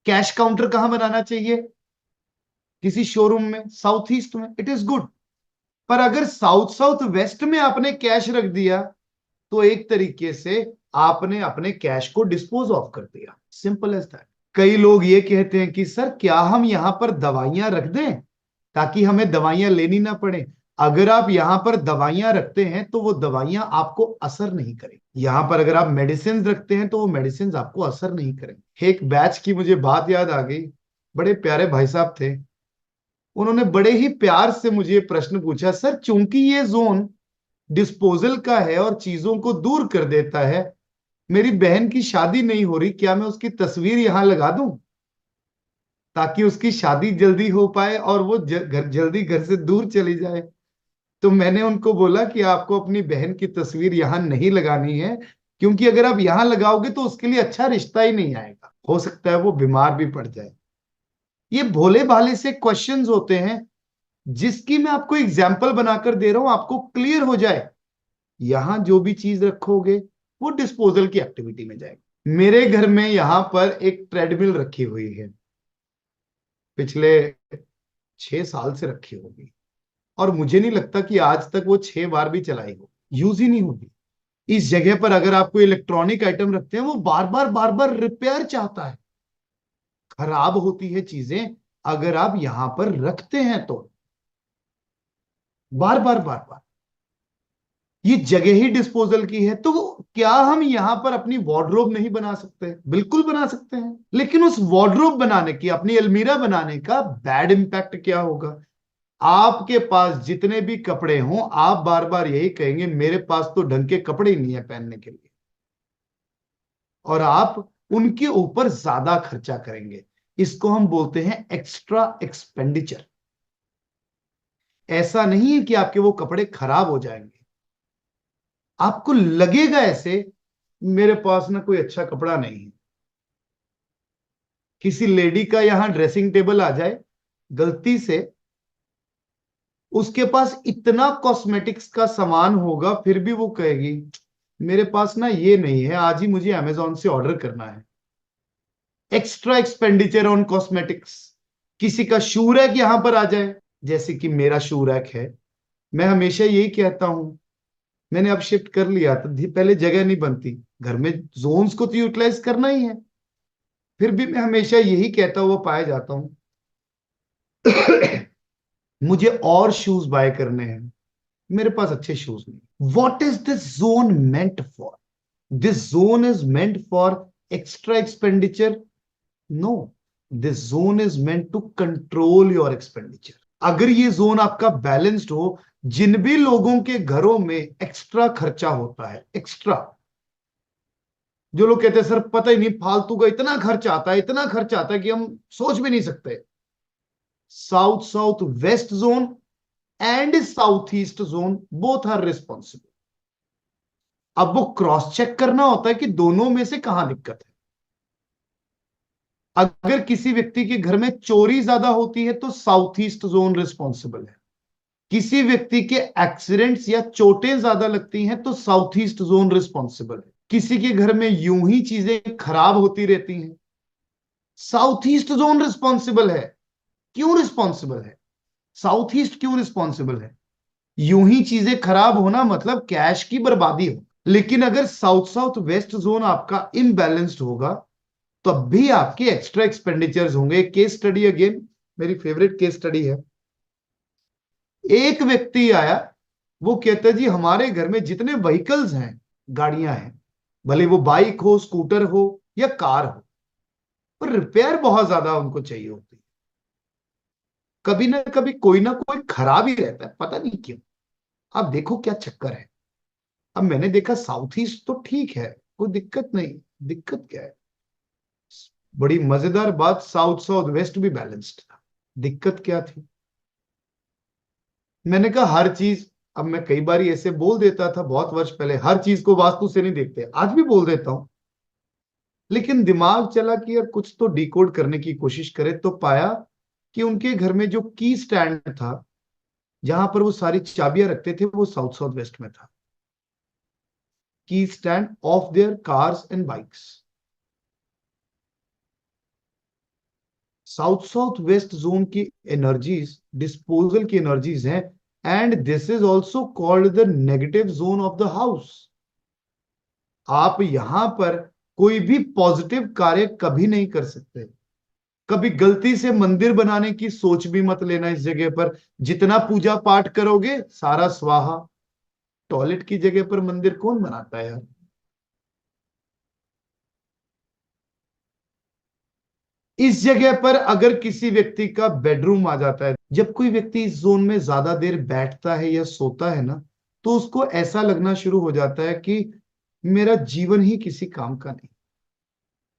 कैश काउंटर कहां बनाना चाहिए? किसी शोरूम में, साउथ ईस्ट में। It is good. पर अगर साउथ साउथ वेस्ट में आपने कैश रख दिया तो एक तरीके से आपने अपने कैश को डिस्पोज ऑफ कर दिया, सिंपल एज दैट। कई लोग ये कहते हैं कि सर क्या हम यहां पर दवाइयां रख दें ताकि हमें दवाइयां लेनी ना पड़े? अगर आप यहां पर दवाइयां रखते हैं तो वो दवाइयां आपको असर नहीं करेंगी। यहां पर अगर आप मेडिसिन रखते हैं तो वो मेडिसिन आपको असर नहीं करेंगे। एक बैच की मुझे बात याद आ गई, बड़े प्यारे भाई साहब थे, उन्होंने बड़े ही प्यार से मुझे प्रश्न पूछा, सर चूंकि ये जोन डिस्पोजल का है और चीजों को दूर कर देता है, मेरी बहन की शादी नहीं हो रही, क्या मैं उसकी तस्वीर यहां लगा दूं ताकि उसकी शादी जल्दी हो पाए और वो जल्दी घर से दूर चली जाए? तो मैंने उनको बोला कि आपको अपनी बहन की तस्वीर यहां नहीं लगानी है, क्योंकि अगर आप यहां लगाओगे तो उसके लिए अच्छा रिश्ता ही नहीं आएगा, हो सकता है वो बीमार भी पड़ जाए। ये भोले भाले से क्वेश्चंस होते हैं जिसकी मैं आपको एग्जाम्पल बनाकर दे रहा हूं, आपको क्लियर हो जाए। यहां जो भी चीज रखोगे वो डिस्पोजल की एक्टिविटी में जाएगी। मेरे घर में यहां पर एक ट्रेडमिल रखी हुई है, पिछले 6 साल से रखी होगी, और मुझे नहीं लगता कि आज तक वो 6 बार भी चलाई हो, यूज ही नहीं होगी। इस जगह पर अगर आप कोई इलेक्ट्रॉनिक आइटम रखते हैं वो बार बार रिपेयर चाहता है, खराब होती है चीजें अगर आप यहां पर रखते हैं तो, बार बार। ये जगह ही डिस्पोजल की है, तो क्या हम यहां पर अपनी वार्डरोब नहीं बना सकते? बिल्कुल बना सकते हैं, लेकिन उस वार्डरोब बनाने की, अपनी अलमीरा बनाने का बैड इंपैक्ट क्या होगा? आपके पास जितने भी कपड़े हों आप बार बार यही कहेंगे मेरे पास तो ढंग के कपड़े ही नहीं है पहनने के लिए, और आप उनके ऊपर ज्यादा खर्चा करेंगे। इसको हम बोलते हैं एक्स्ट्रा एक्सपेंडिचर। ऐसा नहीं है कि आपके वो कपड़े खराब हो जाएंगे, आपको लगेगा ऐसे मेरे पास ना कोई अच्छा कपड़ा नहीं है। किसी लेडी का यहां ड्रेसिंग टेबल आ जाए गलती से, उसके पास इतना कॉस्मेटिक्स का सामान होगा फिर भी वो कहेगी मेरे पास ना ये नहीं है, आज ही मुझे अमेजोन से ऑर्डर करना है। Extra expenditure on cosmetics. किसी का शू रैक यहां पर आ जाए, जैसे कि मेरा शू रैक है, मैं हमेशा यही कहता हूं, मैंने अब शिफ्ट कर लिया तो पहले जगह नहीं बनती घर में, जोन्स को तो यूटिलाइज करना ही है, फिर भी मैं हमेशा यही कहता हुआ पाया जाता हूं मुझे और शूज बाय करने हैं, मेरे पास अच्छे शूज नहीं। What is this zone meant for? This zone is meant for extra expenditure? No, this zone is meant to control your expenditure. अगर ये जोन आपका बैलेंस्ड हो, जिन भी लोगों के घरों में एक्स्ट्रा खर्चा होता है, एक्स्ट्रा, जो लोग कहते हैं सर पता ही नहीं फालतू का इतना खर्च आता है, इतना खर्च आता है कि हम सोच भी नहीं सकते, south south west zone and south east zone both are responsible. अब वो क्रॉस चेक करना होता है कि दोनों में से कहां दिक्कत है। अगर किसी व्यक्ति के घर में चोरी ज्यादा होती है तो साउथ ईस्ट जोन रिस्पॉन्सिबल है। किसी व्यक्ति के एक्सीडेंट्स या चोटें ज्यादा लगती हैं तो साउथ ईस्ट जोन रिस्पॉन्सिबल है। किसी के घर में यूं ही चीजें खराब होती रहती हैं, साउथ ईस्ट जोन रिस्पॉन्सिबल है। क्यों रिस्पॉन्सिबल है? साउथ ईस्ट क्यों रिस्पॉन्सिबल है? यूं ही चीजें खराब होना मतलब कैश की बर्बादी हो। लेकिन अगर साउथ साउथ वेस्ट जोन आपका इम्बैलेंस्ड होगा तब भी आपके एक्स्ट्रा एक्सपेंडिचर्स होंगे। केस स्टडी अगेन, मेरी फेवरेट केस स्टडी है। एक व्यक्ति आया, वो कहता है जी हमारे घर में जितने व्हीकल्स हैं, गाड़ियां हैं, भले वो बाइक हो, स्कूटर हो या कार हो, पर रिपेयर बहुत ज्यादा उनको चाहिए होती है। कभी ना कभी कोई ना कोई खराब ही रहता है, पता नहीं क्यों। अब देखो क्या चक्कर है। अब मैंने देखा साउथ ईस्ट तो ठीक है, कोई दिक्कत नहीं। दिक्कत क्या है? बड़ी मजेदार बात, साउथ साउथ वेस्ट भी बैलेंस्ड था। दिक्कत क्या थी? मैंने कहा हर चीज, अब मैं कई बार ऐसे बोल देता था बहुत वर्ष पहले, हर चीज को वास्तु से नहीं देखते, आज भी बोल देता हूं। लेकिन दिमाग चला कि यार कुछ तो डिकोड करने की कोशिश करे, तो पाया कि उनके घर में जो की स्टैंड था, जहां पर वो सारी चाबियां रखते थे, वो साउथ साउथ वेस्ट में था। की stand of their cars and bikes. South south west zone की एनर्जीज डिस्पोजल की एनर्जीज हैं, and this is also called the negative zone of the house. आप यहां पर कोई भी पॉजिटिव कार्य कभी नहीं कर सकते। कभी गलती से मंदिर बनाने की सोच भी मत लेना इस जगह पर। जितना पूजा पाठ करोगे सारा स्वाहा। टॉयलेट की जगह पर मंदिर कौन बनाता है यार? इस जगह पर अगर किसी व्यक्ति का बेडरूम आ जाता है, जब कोई व्यक्ति इस जोन में ज्यादा देर बैठता है या सोता है ना, तो उसको ऐसा लगना शुरू हो जाता है कि मेरा जीवन ही किसी काम का नहीं,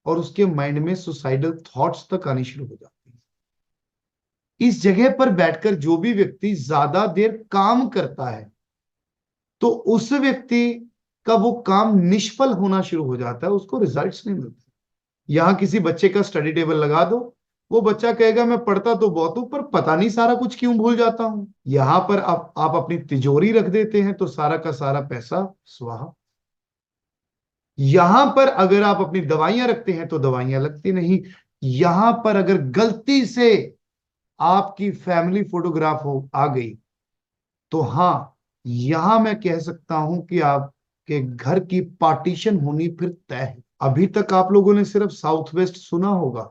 और उसके माइंड में सुसाइडल थॉट्स तक आनी शुरू हो जाती है। इस जगह पर बैठकर जो भी व्यक्ति ज्यादा देर काम करता है, तो उस व्यक्ति का वो काम निष्फल होना शुरू हो जाता है, उसको रिजल्ट्स नहीं मिलते। यहां किसी बच्चे का स्टडी टेबल लगा दो, वो बच्चा कहेगा मैं पढ़ता तो बहुत हूं पर पता नहीं सारा कुछ क्यों भूल जाता हूं। यहां पर आप अपनी तिजोरी रख देते हैं तो सारा का सारा पैसा स्वाहा। यहां पर अगर आप अपनी दवाइयां रखते हैं तो दवाइयां लगती नहीं। यहां पर अगर गलती से आपकी फैमिली फोटोग्राफ हो आ गई, तो हाँ, यहां मैं कह सकता हूं कि आपके घर की पार्टीशन होनी फिर तय है। अभी तक आप लोगों ने सिर्फ साउथ वेस्ट सुना होगा।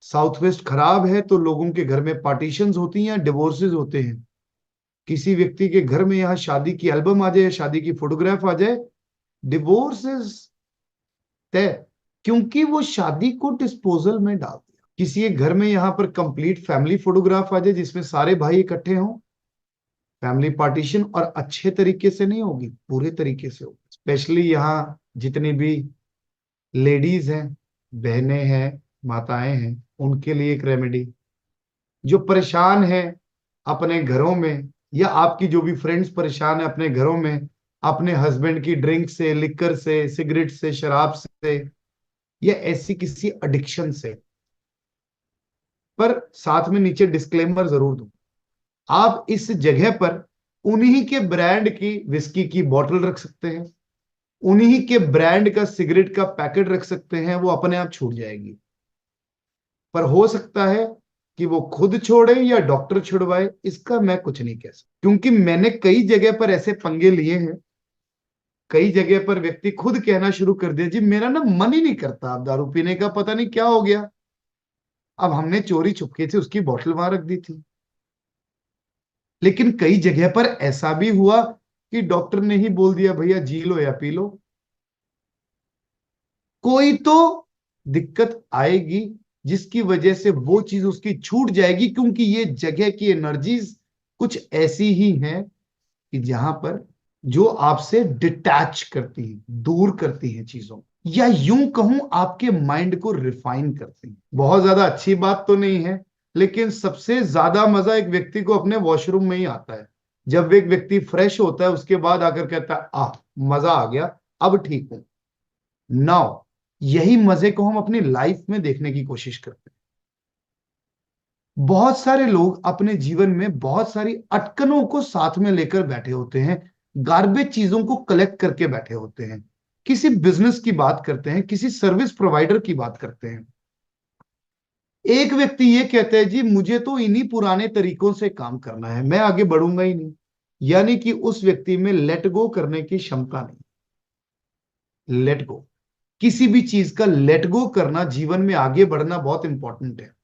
साउथ वेस्ट खराब है तो लोगों के घर में पार्टीशंस होती हैं, डिवोर्सेस होते हैं। किसी व्यक्ति के घर में यहाँ शादी की एल्बम आ जाए, शादी की फोटोग्राफ आ जाए, डिवोर्सेस तय। क्योंकि वो शादी को डिस्पोजल में डाल दिया। किसी एक घर में यहाँ पर कंप्लीट फैमिली फोटोग्राफ आ जाए जिसमें सारे भाई इकट्ठे हों, फैमिली पार्टीशन, और अच्छे तरीके से नहीं होगी, पूरे तरीके से होगी। स्पेशली यहाँ जितनी भी लेडीज हैं, बहनें हैं, माताएं हैं, उनके लिए एक रेमेडी। जो परेशान है अपने घरों में, या आपकी जो भी फ्रेंड्स परेशान है अपने घरों में, अपने हस्बैंड की ड्रिंक से, लिकर से, सिगरेट से, शराब से, या ऐसी किसी एडिक्शन से, पर साथ में नीचे डिस्क्लेमर जरूर दूं, आप इस जगह पर उन्हीं के ब्रांड की विस्की की बोतल रख सकते हैं, उन्हीं के ब्रांड का सिगरेट का पैकेट रख सकते हैं, वो अपने आप छूट जाएगी। पर हो सकता है कि वो खुद छोड़े या डॉक्टर छुड़वाए, इसका मैं कुछ नहीं कह सकता, क्योंकि मैंने कई जगह पर ऐसे पंगे लिए हैं। कई जगह पर व्यक्ति खुद कहना शुरू कर दिया जी मेरा ना मन ही नहीं करता अब दारू पीने का, पता नहीं क्या हो गया। अब हमने चोरी छुपके से उसकी बोतल वहां रख दी थी। लेकिन कई जगह पर ऐसा भी हुआ कि डॉक्टर ने ही बोल दिया भैया जी लो या पी लो। कोई तो दिक्कत आएगी जिसकी वजह से वो चीज उसकी छूट जाएगी, क्योंकि ये जगह की एनर्जीज कुछ ऐसी ही हैं कि जहां पर जो आपसे डिटैच करती है, दूर करती है चीजों, या यूं कहूं आपके माइंड को रिफाइन करती है। बहुत ज्यादा अच्छी बात तो नहीं है, लेकिन सबसे ज्यादा मजा एक व्यक्ति को अपने वॉशरूम में ही आता है। जब एक व्यक्ति फ्रेश होता है उसके बाद आकर कहता है आ मजा आ गया, अब ठीक हूं। नाउ यही मजे को हम अपनी लाइफ में देखने की कोशिश करते हैं। बहुत सारे लोग अपने जीवन में बहुत सारी अटकनों को साथ में लेकर बैठे होते हैं, गार्बेज चीजों को कलेक्ट करके बैठे होते हैं। किसी बिजनेस की बात करते हैं, किसी सर्विस प्रोवाइडर की बात करते हैं। एक व्यक्ति ये कहता है जी मुझे तो इन्हीं पुराने तरीकों से काम करना है, मैं आगे बढ़ूंगा ही नहीं। यानी कि उस व्यक्ति में लेट गो करने की क्षमता नहीं। लेट गो, किसी भी चीज का लेट गो करना जीवन में आगे बढ़ना बहुत इंपॉर्टेंट है।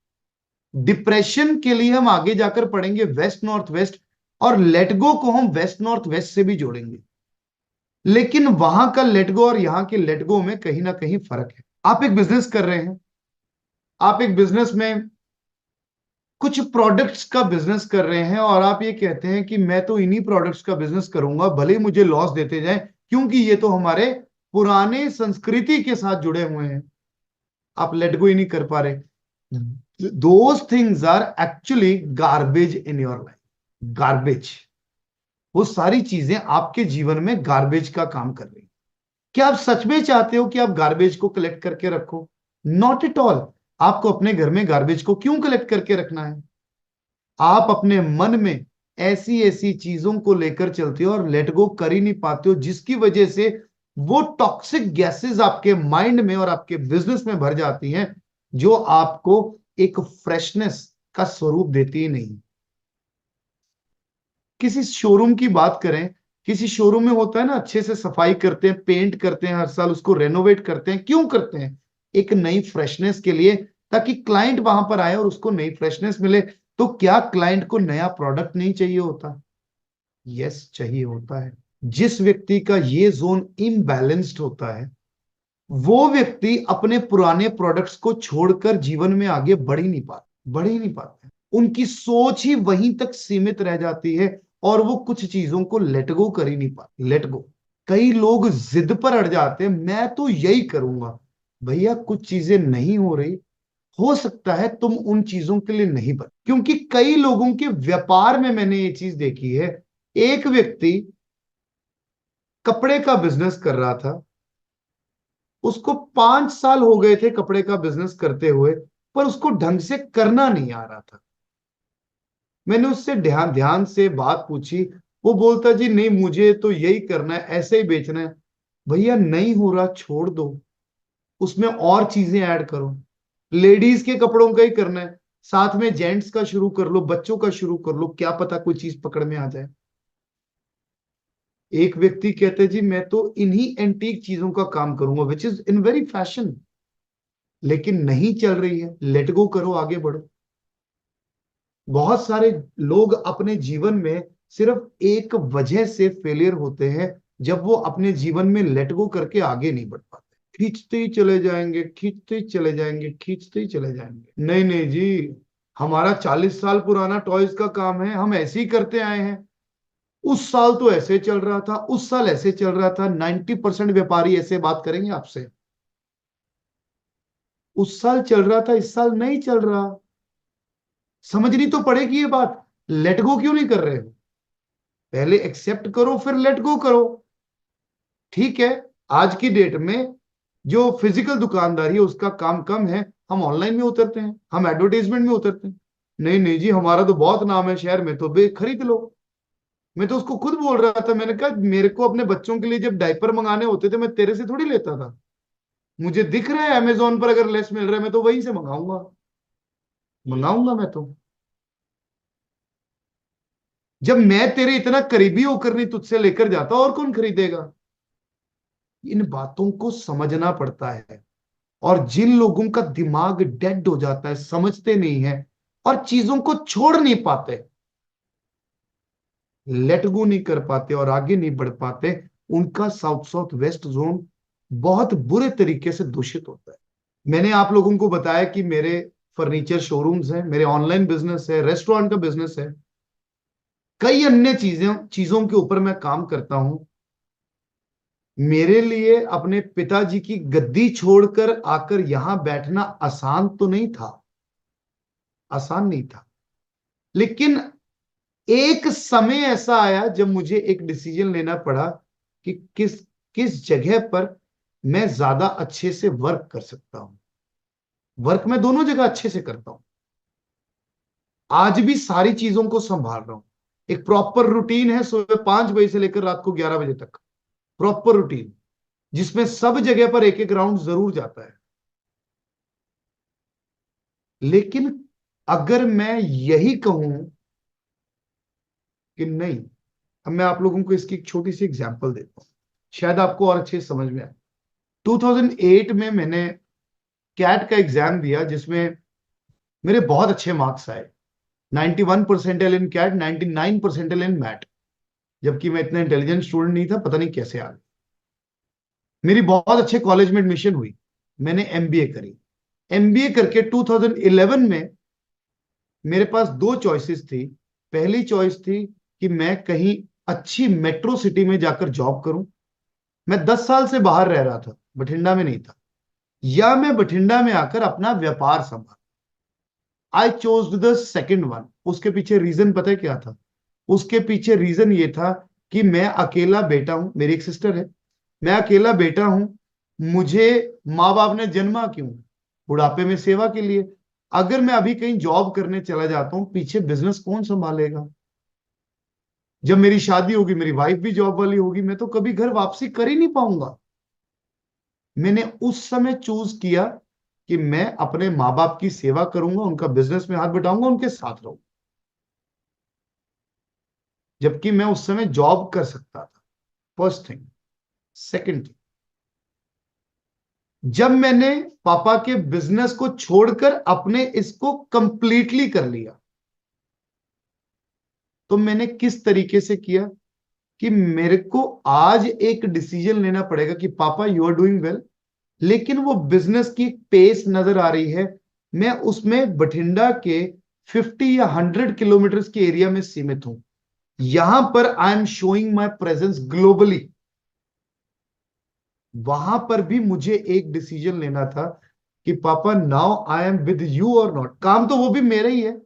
डिप्रेशन के लिए हम आगे जाकर पढ़ेंगे वेस्ट नॉर्थ वेस्ट, और लेट गो को हम वेस्ट नॉर्थ वेस्ट से भी जोड़ेंगे। लेकिन वहां का लेट गो और यहां के लेट गो में कहीं ना कहीं फर्क है। आप एक बिजनेस कर रहे हैं, आप एक बिजनेस में कुछ प्रोडक्ट्स का बिजनेस कर रहे हैं, और आप ये कहते हैं कि मैं तो इन्हीं प्रोडक्ट्स का बिजनेस करूंगा भले ही मुझे लॉस देते जाएं, क्योंकि ये तो हमारे पुराने संस्कृति के साथ जुड़े हुए हैं। आप लेट गो ही नहीं कर पा रहे। Those things are actually garbage in your life. Garbage, वो सारी चीजें आपके जीवन में गार्बेज का काम कर रही हैं। क्या आप सच में चाहते हो कि आप गार्बेज को कलेक्ट करके रखो? Not at all. आपको अपने घर में गार्बेज को क्यों कलेक्ट करके रखना है? आप अपने मन में ऐसी ऐसी चीजों को लेकर चलते हो और लेट गो कर ही नहीं पाते हो, जिसकी वजह से वो टॉक्सिक गैसेस आपके माइंड में और आपके बिजनेस में भर जाती हैं, जो आपको एक फ्रेशनेस का स्वरूप देती ही नहीं। किसी शोरूम की बात करें, किसी शोरूम में होता है ना, अच्छे से सफाई करते हैं, पेंट करते हैं, हर साल उसको रेनोवेट करते हैं। क्यों करते हैं? एक नई फ्रेशनेस के लिए, ताकि क्लाइंट वहां पर आए और उसको नई फ्रेशनेस मिले। तो क्या क्लाइंट को नया प्रोडक्ट नहीं चाहिए होता? यस, चाहिए होता है। जिस व्यक्ति का ये जोन इम्बैलेंस्ड होता है, वो व्यक्ति अपने पुराने प्रोडक्ट्स को छोड़कर जीवन में आगे बढ़ ही नहीं पाते। उनकी सोच ही वहीं तक सीमित रह जाती है, और वो कुछ चीजों को लेट गो कर ही नहीं पाते। लेट गो, कई लोग जिद पर अड़ जाते हैं, मैं तो यही करूंगा। भैया, कुछ चीजें नहीं हो रही, हो सकता है तुम उन चीजों के लिए नहीं बने। क्योंकि कई लोगों के व्यापार में मैंने ये चीज देखी है। एक व्यक्ति कपड़े का बिजनेस कर रहा था, उसको 5 साल हो गए थे कपड़े का बिजनेस करते हुए, पर उसको ढंग से करना नहीं आ रहा था। मैंने उससे ध्यान ध्यान से बात पूछी। वो बोलता जी नहीं, मुझे तो यही करना है, ऐसे ही बेचना है। भैया, नहीं हो रहा, छोड़ दो, उसमें और चीजें ऐड करो। लेडीज के कपड़ों का ही करना है, साथ में जेंट्स का शुरू कर लो, बच्चों का शुरू कर लो, क्या पता कोई चीज पकड़ में आ जाए। एक व्यक्ति कहते जी मैं तो इन्हीं एंटीक चीजों का काम करूंगा, which is in very fashion. लेकिन नहीं चल रही है, लेट गो करो, आगे बढ़ो। बहुत सारे लोग अपने जीवन में सिर्फ एक वजह से फेलियर होते हैं, जब वो अपने जीवन में लेट गो करके आगे नहीं बढ़ पाते। खींचते ही चले जाएंगे, खींचते ही चले जाएंगे, खींचते ही चले जाएंगे। नहीं नहीं जी, हमारा 40 साल पुराना टॉयज का काम है, हम ऐसे ही करते आए हैं। उस साल तो ऐसे चल रहा था, उस साल ऐसे चल रहा था। 90% व्यापारी ऐसे बात करेंगे आपसे। उस साल चल रहा था, इस साल नहीं चल रहा। समझनी तो पड़ेगी ये बात। लेट गो क्यों नहीं कर रहे हो? पहले एक्सेप्ट करो, फिर लेट गो करो। ठीक है, आज की डेट में जो फिजिकल दुकानदारी है उसका काम कम है, हम ऑनलाइन में उतरते हैं, हम एडवर्टाइजमेंट में उतरते हैं। नहीं नहीं जी, हमारा तो बहुत नाम है शहर में, तो बे खरीद लो। मैं तो उसको खुद बोल रहा था, मैंने कहा मेरे को अपने बच्चों के लिए जब डायपर मंगाने होते थे, मैं तेरे से थोड़ी लेता था। मुझे दिख रहा है अमेजोन पर अगर लेस मिल रहा है, मैं तो वहीं से मंगाऊंगा। मंगाऊंगा मैं तो। जब मैं तेरे इतना करीबी होकर नहीं तुझसे लेकर जाता, और कौन खरीदेगा? इन बातों को समझना पड़ता है। और जिन लोगों का दिमाग डेड हो जाता है, समझते नहीं है और चीजों को छोड़ नहीं पाते, लेट गो नहीं कर पाते और आगे नहीं बढ़ पाते, उनका साउथ साउथ वेस्ट जोन बहुत बुरे तरीके से दूषित होता है। मैंने आप लोगों को बताया कि मेरे फर्नीचर शोरूम्स हैं, मेरे ऑनलाइन बिजनेस है, रेस्टोरेंट का बिजनेस है, कई अन्य चीजों चीजों के ऊपर मैं काम करता हूं। मेरे लिए अपने पिताजी की गद्दी छोड़कर आकर यहां बैठना आसान तो नहीं था, आसान नहीं था। लेकिन एक समय ऐसा आया जब मुझे एक डिसीजन लेना पड़ा कि किस किस जगह पर मैं ज्यादा अच्छे से वर्क कर सकता हूं। वर्क मैं दोनों जगह अच्छे से करता हूं। आज भी सारी चीजों को संभाल रहा हूं। एक प्रॉपर रूटीन है, सुबह 5 बजे से लेकर रात को 11 बजे तक, प्रॉपर रूटीन, जिसमें सब जगह पर एक एक राउंड जरूर जाता है। लेकिन अगर मैं यही कहूं कि नहीं, अब मैं आप लोगों को इसकी एक छोटी सी एग्जांपल देता हूं, शायद आपको और अच्छे से समझ में आए। 2008 में मैंने कैट का एग्जाम दिया, जिसमें मेरे बहुत अच्छे मार्क्स आए। 91 percentile in CAT, 99 percentile in MAT. जबकि मैं इतना इंटेलिजेंट स्टूडेंट नहीं था, पता नहीं कैसे आ गया। मेरी बहुत अच्छे कॉलेज में एडमिशन हुई, मैंने एमबीए करी। एमबीए करके 2011 में मेरे पास दो चॉइसेस थी। पहली चॉइस थी कि मैं कहीं अच्छी मेट्रो सिटी में जाकर जॉब करूं। मैं 10 साल से बाहर रह रहा था, बठिंडा में नहीं था। या मैं बठिंडा में आकर अपना व्यापार संभाल। I chose the second one. उसके पीछे रीजन पता है क्या था? उसके पीछे रीजन ये था कि मैं अकेला बेटा हूं, मेरी एक सिस्टर है, मैं अकेला बेटा हूं। मुझे माँ बाप ने जन्मा क्यों? बुढ़ापे में सेवा के लिए। अगर मैं अभी कहीं जॉब करने चला जाता हूं, पीछे बिजनेस कौन संभालेगा? जब मेरी शादी होगी, मेरी वाइफ भी जॉब वाली होगी, मैं तो कभी घर वापसी कर ही नहीं पाऊंगा। मैंने उस समय चूज किया कि मैं अपने माँ बाप की सेवा करूंगा, उनका बिजनेस में हाथ बटाऊंगा, उनके साथ रहूंगा। जबकि मैं उस समय जॉब कर सकता था। First thing. सेकंड थिंग, जब मैंने पापा के बिजनेस को छोड़कर अपने इसको कंप्लीटली कर लिया, तो मैंने किस तरीके से किया कि मेरे को आज एक डिसीजन लेना पड़ेगा कि पापा यू आर डूइंग वेल, लेकिन वो बिजनेस की पेस नजर आ रही है। मैं उसमें बठिंडा के 50 या 100 किलोमीटर के एरिया में सीमित हूं। यहां पर I am showing my presence globally. वहां पर भी मुझे एक डिसीजन लेना था कि पापा now I am with you और नॉट। काम तो वो भी मेरा ही है,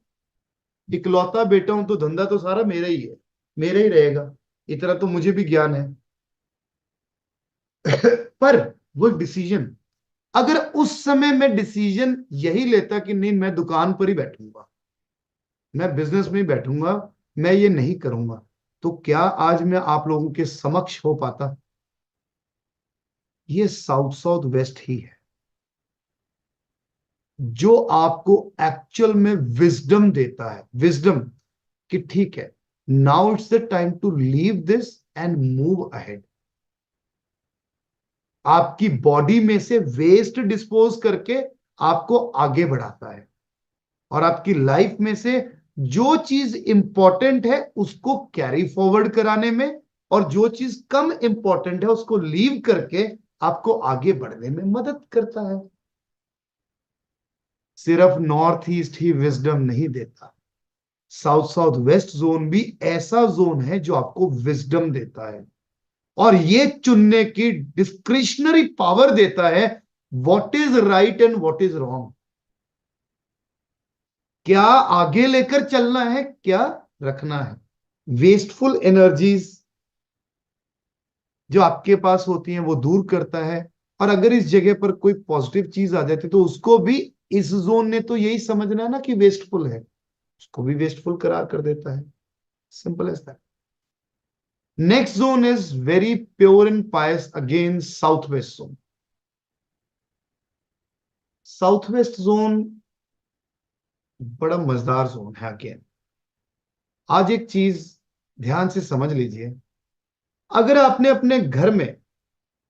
इकलौता बेटा हूं तो धंधा तो सारा मेरा ही है, मेरा ही रहेगा। इतना तो मुझे भी ज्ञान है। पर वो डिसीजन, अगर उस समय मैं डिसीजन यही लेता कि नहीं मैं दुकान पर ही बैठूंगा, मैं बिजनेस में ही बैठूंगा, मैं ये नहीं करूंगा, तो क्या आज मैं आप लोगों के समक्ष हो पाता? ये साउथ साउथ वेस्ट ही है जो आपको एक्चुअल में विजडम देता है। विजडम कि ठीक है, now it's the time to leave this and move ahead. आपकी बॉडी में से वेस्ट डिस्पोज करके आपको आगे बढ़ाता है, और आपकी लाइफ में से जो चीज इंपॉर्टेंट है उसको कैरी फॉरवर्ड कराने में, और जो चीज कम इंपॉर्टेंट है उसको लीव करके आपको आगे बढ़ने में मदद करता है। सिर्फ नॉर्थ ईस्ट ही विजडम नहीं देता, साउथ साउथ वेस्ट जोन भी ऐसा जोन है जो आपको विजडम देता है, और ये चुनने की डिस्क्रिशनरी पावर देता है। What is right and what is wrong, क्या आगे लेकर चलना है, क्या रखना है। वेस्टफुल एनर्जीज जो आपके पास होती हैं वो दूर करता है। और अगर इस जगह पर कोई पॉजिटिव चीज आ जाती है तो उसको भी, इस जोन ने तो यही समझना है ना कि वेस्टफुल है, उसको भी वेस्टफुल करार कर देता है। Simple as that. Next zone is very pure and pious, again south west zone. South west zone बड़ा मजेदार जोन है। अगेन आज एक चीज ध्यान से समझ लीजिए, अगर आपने अपने घर में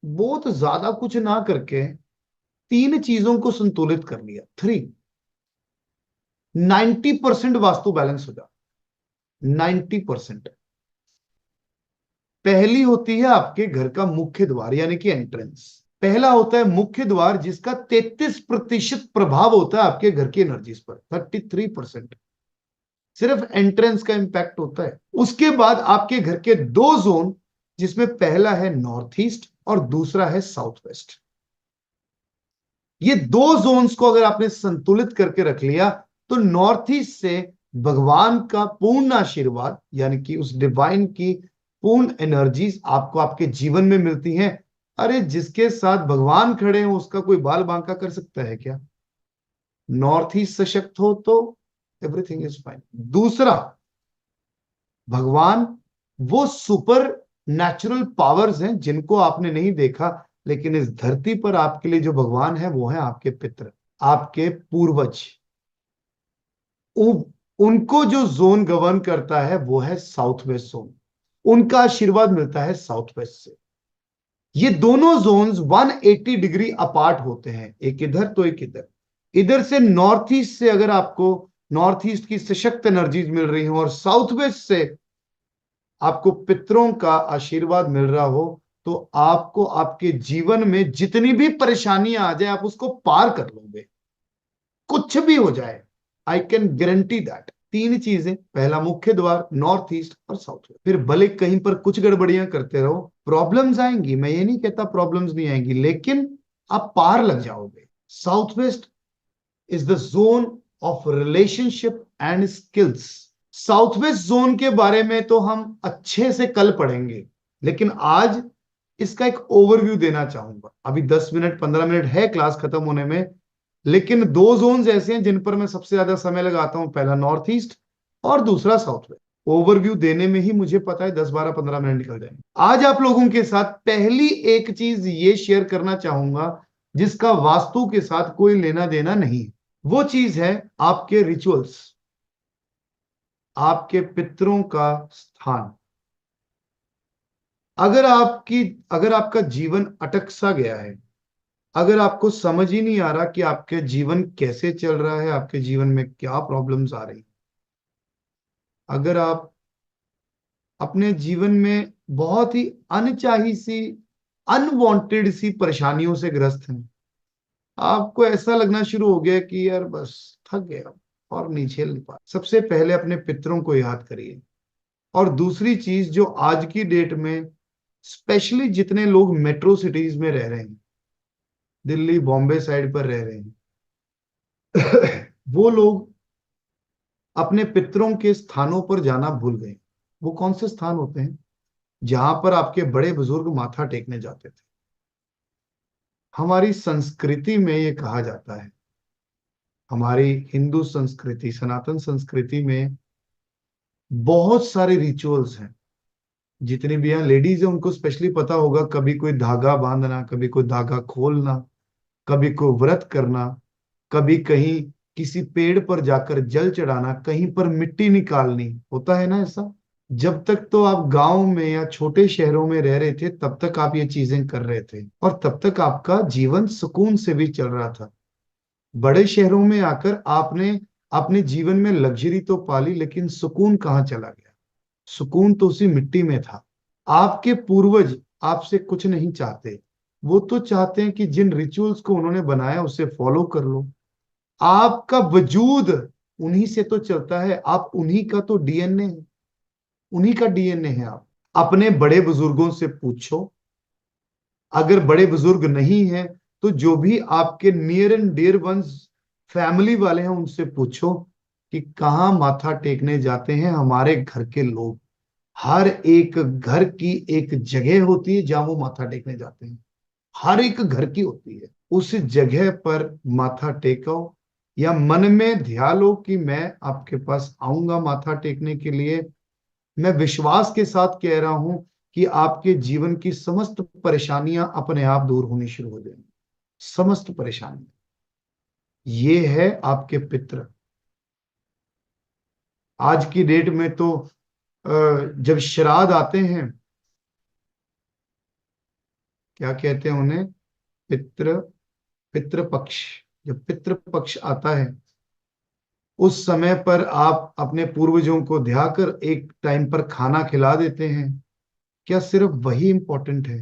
बहुत ज्यादा कुछ ना करके तीन चीजों को संतुलित कर लिया, 90% वास्तु बैलेंस हो जाता। 90%। पहली होती है आपके घर का मुख्य द्वार यानी कि एंट्रेंस। पहला होता है मुख्य द्वार जिसका 33% प्रभाव होता है आपके घर की एनर्जीज पर। 33% सिर्फ एंट्रेंस का इंपैक्ट होता है। उसके बाद आपके घर के दो जोन, जिसमें पहला है नॉर्थ ईस्ट और दूसरा है साउथ वेस्ट। ये दो जोन्स को अगर आपने संतुलित करके रख लिया तो नॉर्थ ईस्ट से भगवान का पूर्ण आशीर्वाद यानी कि उस डिवाइन की पूर्ण एनर्जीज आपको आपके जीवन में मिलती हैं। अरे जिसके साथ भगवान खड़े हैं उसका कोई बाल बांका कर सकता है क्या? नॉर्थ ईस्ट सशक्त हो तो एवरीथिंग इज फाइन। दूसरा, भगवान वो सुपर नेचुरल पावर्स हैं जिनको आपने नहीं देखा, लेकिन इस धरती पर आपके लिए जो भगवान है वो है आपके पितर, आपके पूर्वज। उनको जो जोन गवर्न करता है वो है साउथ वेस्ट जोन। उनका आशीर्वाद मिलता है साउथ वेस्ट से। ये दोनों जोन्स 180 डिग्री अपार्ट होते हैं, एक इधर तो एक इधर। इधर से नॉर्थ ईस्ट से अगर आपको नॉर्थ ईस्ट की सशक्त एनर्जीज मिल रही हो और साउथ वेस्ट से आपको पितरों का आशीर्वाद मिल रहा हो, तो आपको आपके जीवन में जितनी भी परेशानियां आ जाए आप उसको पार कर लोगे, कुछ भी हो जाए। I can guarantee that. तीन चीजें, पहला मुख्य द्वार, नॉर्थ ईस्ट और साउथ वेस्ट। फिर भले कहीं पर कुछ गड़बड़ियां करते रहो, प्रॉब्लम्स आएंगी, मैं ये नहीं कहता प्रॉब्लम्स नहीं आएंगी, लेकिन आप पार लग जाओगे। South west is the zone of relationship and skills. South west zone के बारे में तो हम अच्छे से कल पढ़ेंगे, लेकिन आज इसका एक ओवरव्यू देना चाहूंगा। अभी 10 मिनट 15 मिनट है क्लास खत्म होने में, लेकिन दो जोन्स ऐसे हैं जिन पर मैं सबसे ज्यादा समय लगाता हूं, पहला नॉर्थ ईस्ट और दूसरा साउथ वेस्ट। ओवरव्यू देने में ही मुझे पता है 10 12 15 मिनट निकल जाएंगे। आज आप लोगों के साथ पहली एक चीज ये शेयर करना चाहूंगा जिसका वास्तु के साथ कोई लेना देना नहीं। वो चीज है आपके रिचुअल्स, आपके पितरों का स्थान। अगर आपका जीवन अटक सा गया है, अगर आपको समझ ही नहीं आ रहा कि आपके जीवन कैसे चल रहा है, आपके जीवन में क्या प्रॉब्लम्स आ रही, अगर आप अपने जीवन में बहुत ही अनचाही सी, अनवांटेड सी परेशानियों से ग्रस्त हैं, आपको ऐसा लगना शुरू हो गया कि यार बस थक गया और नहीं झेल नहीं पा, सबसे पहले अपने पितरों को याद करिए। और दूसरी चीज जो आज की डेट में, स्पेशली जितने लोग मेट्रो सिटीज में रह रहे हैं, दिल्ली बॉम्बे साइड पर रह रहे हैं वो लोग अपने पितरों के स्थानों पर जाना भूल गए। वो कौन से स्थान होते हैं? जहां पर आपके बड़े बुजुर्ग माथा टेकने जाते थे। हमारी संस्कृति में ये कहा जाता है, हमारी हिंदू संस्कृति, सनातन संस्कृति में बहुत सारे रिचुअल्स हैं। जितनी भी यहाँ लेडीज है उनको स्पेशली पता होगा, कभी कोई धागा बांधना, कभी कोई धागा खोलना, कभी कोई व्रत करना, कभी कहीं किसी पेड़ पर जाकर जल चढ़ाना, कहीं पर मिट्टी निकालनी, होता है ना ऐसा। जब तक तो आप गांव में या छोटे शहरों में रह रहे थे तब तक आप ये चीजें कर रहे थे और तब तक आपका जीवन सुकून से भी चल रहा था। बड़े शहरों में आकर आपने अपने जीवन में लग्जरी तो पाली, लेकिन सुकून कहाँ चला गया? सुकून तो उसी मिट्टी में था। आपके पूर्वज आपसे कुछ नहीं चाहते, वो तो चाहते हैं कि जिन रिचुअल्स को उन्होंने बनाया उसे फॉलो कर लो। आपका वजूद उन्हीं से तो चलता है, आप उन्हीं का तो डीएनए है, उन्हीं का डीएनए है। आप अपने बड़े बुजुर्गों से पूछो, अगर बड़े बुजुर्ग नहीं है तो जो भी आपके near and dear ones family वाले हैं उनसे पूछो कि कहाँ माथा टेकने जाते हैं हमारे घर के लोग। हर एक घर की एक जगह होती है जहां वो माथा टेकने जाते हैं, हर एक घर की होती है। उस जगह पर माथा टेको या मन में ध्यान लो कि मैं आपके पास आऊंगा माथा टेकने के लिए। मैं विश्वास के साथ कह रहा हूं कि आपके जीवन की समस्त परेशानियां अपने आप दूर होनी शुरू हो जाएंगी, समस्त परेशानियां। ये है आपके पित्र। आज की डेट में तो जब श्राद्ध आते हैं, क्या कहते हैं उन्हें, पितृ पितृपक्ष। जब पितृपक्ष आता है उस समय पर आप अपने पूर्वजों को ध्याकर एक टाइम पर खाना खिला देते हैं। क्या सिर्फ वही इंपॉर्टेंट है?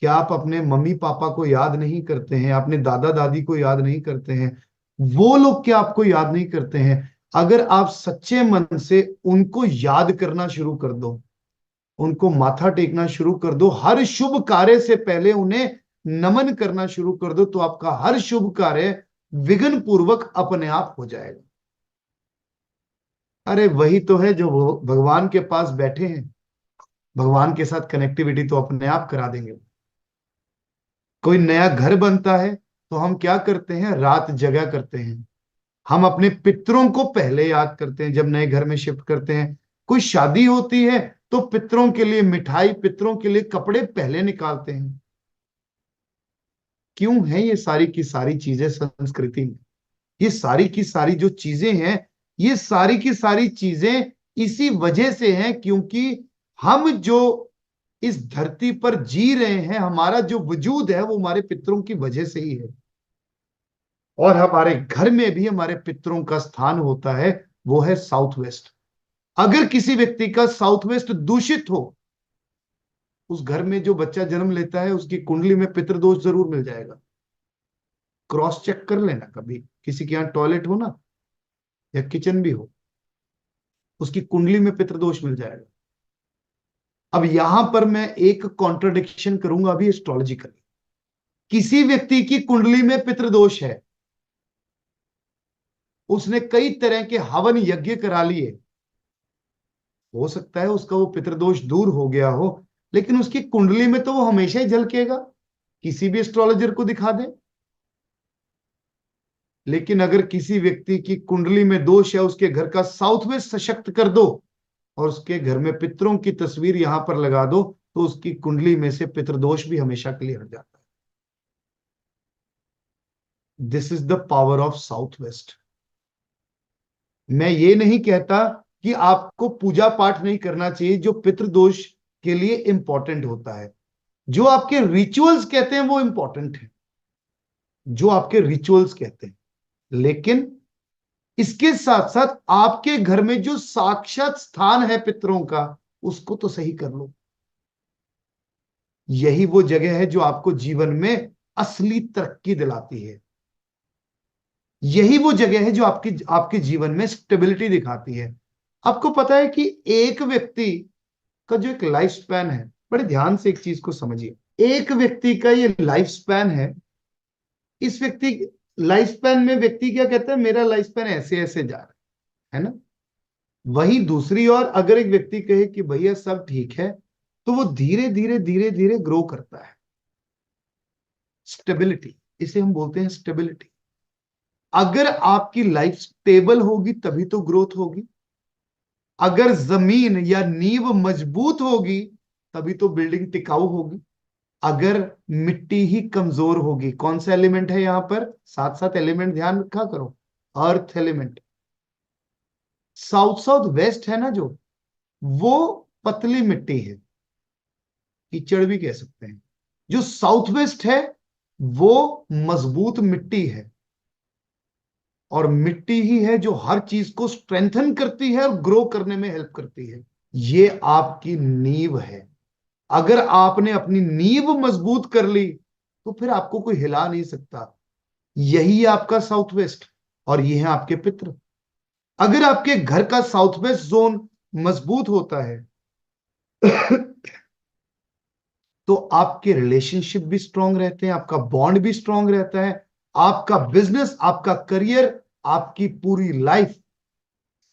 क्या आप अपने मम्मी पापा को याद नहीं करते हैं, अपने दादा दादी को याद नहीं करते हैं? वो लोग क्या आपको याद नहीं करते हैं? अगर आप सच्चे मन से उनको याद करना शुरू कर दो, उनको माथा टेकना शुरू कर दो, हर शुभ कार्य से पहले उन्हें नमन करना शुरू कर दो, तो आपका हर शुभ कार्य विघ्न पूर्वक अपने आप हो जाएगा। अरे वही तो है जो भगवान के पास बैठे हैं। भगवान के साथ कनेक्टिविटी तो अपने आप करा देंगे। कोई नया घर बनता है तो हम क्या करते हैं, रात जगा करते हैं। हम अपने पितरों को पहले याद करते हैं जब नए घर में शिफ्ट करते हैं। कोई शादी होती है तो पितरों के लिए मिठाई, पितरों के लिए कपड़े पहले निकालते हैं। क्यों है ये सारी की सारी चीजें संस्कृति में? ये सारी की सारी जो चीजें हैं, ये सारी की सारी चीजें इसी वजह से हैं क्योंकि हम जो इस धरती पर जी रहे हैं, हमारा जो वजूद है वो हमारे पितरों की वजह से ही है। और हमारे घर में भी हमारे पितरों का स्थान होता है, वो है साउथ वेस्ट। अगर किसी व्यक्ति का साउथ वेस्ट दूषित हो, उस घर में जो बच्चा जन्म लेता है उसकी कुंडली में पितृदोष जरूर मिल जाएगा। क्रॉस चेक कर लेना कभी, किसी के यहाँ टॉयलेट हो ना या किचन भी हो, उसकी कुंडली में पितृदोष मिल जाएगा। अब यहां पर मैं एक कॉन्ट्रडिक्शन करूंगा अभी एस्ट्रोलॉजिकली। किसी व्यक्ति की कुंडली में पितृदोष है, उसने कई तरह के हवन यज्ञ करा लिए, हो सकता है उसका वो पितृदोष दूर हो गया हो, लेकिन उसकी कुंडली में तो वो हमेशा ही झलकेगा, किसी भी एस्ट्रोलॉजर को दिखा दे। लेकिन अगर किसी व्यक्ति की कुंडली में दोष है, उसके घर का साउथ वेस्ट सशक्त कर दो और उसके घर में पितरों की तस्वीर यहां पर लगा दो, तो उसकी कुंडली में से पितृदोष भी हमेशा के लिए हट जाता है। This is the power of south west. मैं ये नहीं कहता कि आपको पूजा पाठ नहीं करना चाहिए जो पितृदोष के लिए इंपॉर्टेंट होता है। जो आपके रिचुअल्स कहते हैं वो इंपॉर्टेंट है, जो आपके रिचुअल्स कहते हैं, लेकिन इसके साथ साथ आपके घर में जो साक्षात स्थान है पितरों का, उसको तो सही कर लो। यही वो जगह है जो आपको जीवन में असली तरक्की दिलाती है। यही वो जगह है जो आपकी आपके जीवन में स्टेबिलिटी दिखाती है। आपको पता है कि एक व्यक्ति का जो एक लाइफ स्पैन है, बड़े ध्यान से एक चीज को समझिए, एक व्यक्ति का ये लाइफ स्पैन है। इस व्यक्ति लाइफ स्पैन में व्यक्ति क्या कहता है, मेरा लाइफ स्पैन ऐसे ऐसे जा रहा है ना। वहीं दूसरी ओर अगर एक व्यक्ति कहे कि भैया सब ठीक है, तो वो धीरे धीरे धीरे धीरे ग्रो करता है। स्टेबिलिटी, इसे हम बोलते हैं स्टेबिलिटी। अगर आपकी लाइफ स्टेबल होगी तभी तो ग्रोथ होगी। अगर जमीन या नींव मजबूत होगी तभी तो बिल्डिंग टिकाऊ होगी। अगर मिट्टी ही कमजोर होगी, कौन सा एलिमेंट है यहां पर, साथ साथ एलिमेंट ध्यान रखा करो, earth element. South south waste है ना जो, वो पतली मिट्टी है, कीचड़ भी कह सकते हैं। जो साउथ वेस्ट है वो मजबूत मिट्टी है, और मिट्टी ही है जो हर चीज को स्ट्रेंथन करती है और ग्रो करने में हेल्प करती है। ये आपकी नींव है। अगर आपने अपनी नींव मजबूत कर ली तो फिर आपको कोई हिला नहीं सकता। यही है आपका साउथ वेस्ट, और ये है आपके पितृ। अगर आपके घर का साउथ वेस्ट जोन मजबूत होता है तो आपके रिलेशनशिप भी स्ट्रांग रहते हैं, आपका बॉन्ड भी स्ट्रांग रहता है, आपका बिजनेस, आपका करियर, आपकी पूरी लाइफ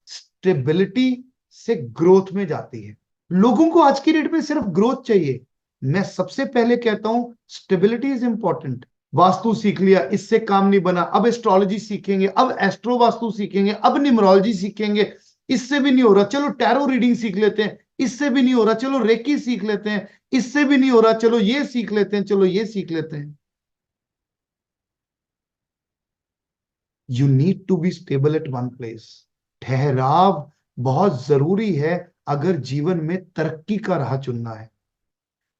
स्टेबिलिटी से ग्रोथ में जाती है। लोगों को आज की डेट में सिर्फ ग्रोथ चाहिए। मैं सबसे पहले कहता हूं स्टेबिलिटी इज इंपॉर्टेंट। वास्तु सीख लिया, इससे काम नहीं बना, अब एस्ट्रोलॉजी सीखेंगे, अब एस्ट्रो वास्तु सीखेंगे, अब न्यूमरोलॉजी सीखेंगे, इससे भी नहीं हो रहा चलो टैरो रीडिंग सीख लेते हैं, इससे भी नहीं हो रहा चलो रेकी सीख लेते हैं, इससे भी नहीं हो रहा चलो ये सीख लेते हैं, चलो ये सीख लेते हैं। You need to be stable at one place. ठहराव बहुत जरूरी है अगर जीवन में तरक्की का राह चुनना है।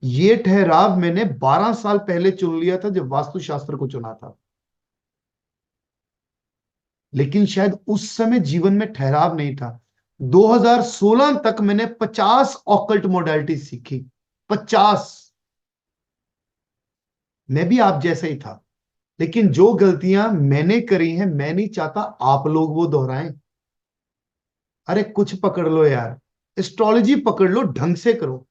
ये ठहराव मैंने 12 साल पहले चुन लिया था जब वास्तुशास्त्र को चुना था, लेकिन शायद उस समय जीवन में ठहराव नहीं था। 2016 तक मैंने 50 ऑकल्ट मोडालिटी सीखी, 50। मैं भी आप जैसा ही था, लेकिन जो गलतियां मैंने करी हैं मैं नहीं चाहता आप लोग वो दोहराएं। अरे कुछ पकड़ लो यार, एस्ट्रोलॉजी पकड़ लो, ढंग से करो।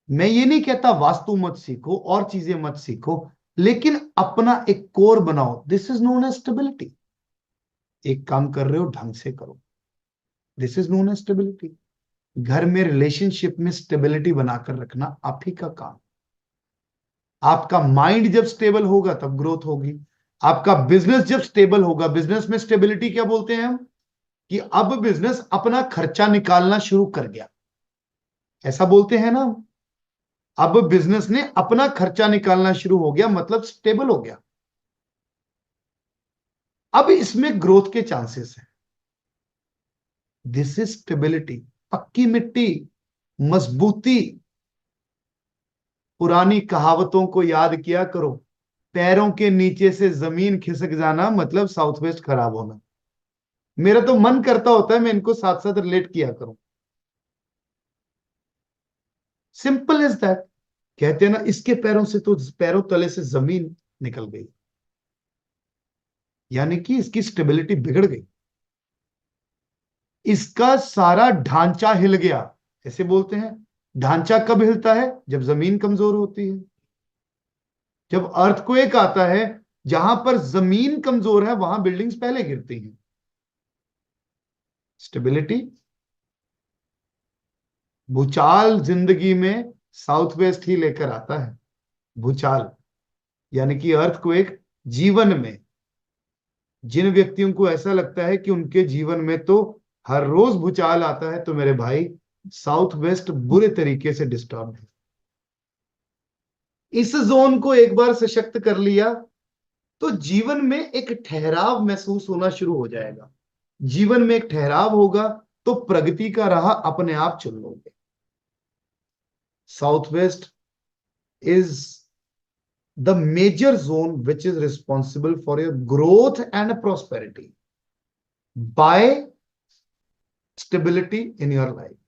मैं ये नहीं कहता वास्तु मत सीखो और चीजें मत सीखो, लेकिन अपना एक कोर बनाओ। This is known as stability. एक काम कर रहे हो ढंग से करो, this is known as stability. घर में रिलेशनशिप में स्टेबिलिटी बनाकर रखना आप ही का काम। आपका माइंड जब स्टेबल होगा तब ग्रोथ होगी। आपका बिजनेस जब स्टेबल होगा, बिजनेस में स्टेबिलिटी क्या बोलते हैं हम, कि अब बिजनेस अपना खर्चा निकालना शुरू कर गया, ऐसा बोलते हैं ना। अब बिजनेस ने अपना खर्चा निकालना शुरू हो गया, मतलब स्टेबल हो गया। अब इसमें ग्रोथ के चांसेस हैं। दिस इज स्टेबिलिटी, पक्की मिट्टी, मजबूती। पुरानी कहावतों को याद किया करो। पैरों के नीचे से जमीन खिसक जाना मतलब साउथ वेस्ट खराब होना। मेरा तो मन करता होता है मैं इनको साथ साथ रिलेट किया करूं। Simple is that. कहते हैं ना, इसके पैरों से तो पैरों तले से जमीन निकल गई, यानी कि इसकी स्टेबिलिटी बिगड़ गई, इसका सारा ढांचा हिल गया। ऐसे बोलते हैं, ढांचा कब हिलता है, जब जमीन कमजोर होती है। जब अर्थक्वेक आता है, जहां पर जमीन कमजोर है वहां बिल्डिंग्स पहले गिरती हैं। स्टेबिलिटी। भूचाल जिंदगी में साउथ वेस्ट ही लेकर आता है। भूचाल यानी कि अर्थक्वेक जीवन में। जिन व्यक्तियों को ऐसा लगता है कि उनके जीवन में तो हर रोज भूचाल आता है, तो मेरे भाई साउथ वेस्ट बुरे तरीके से डिस्टर्ब है। इस जोन को एक बार सशक्त कर लिया तो जीवन में एक ठहराव महसूस होना शुरू हो जाएगा। जीवन में एक ठहराव होगा तो प्रगति का राह अपने आप चुन लोगे। South west is the major zone which is responsible for your growth and prosperity by stability in your life.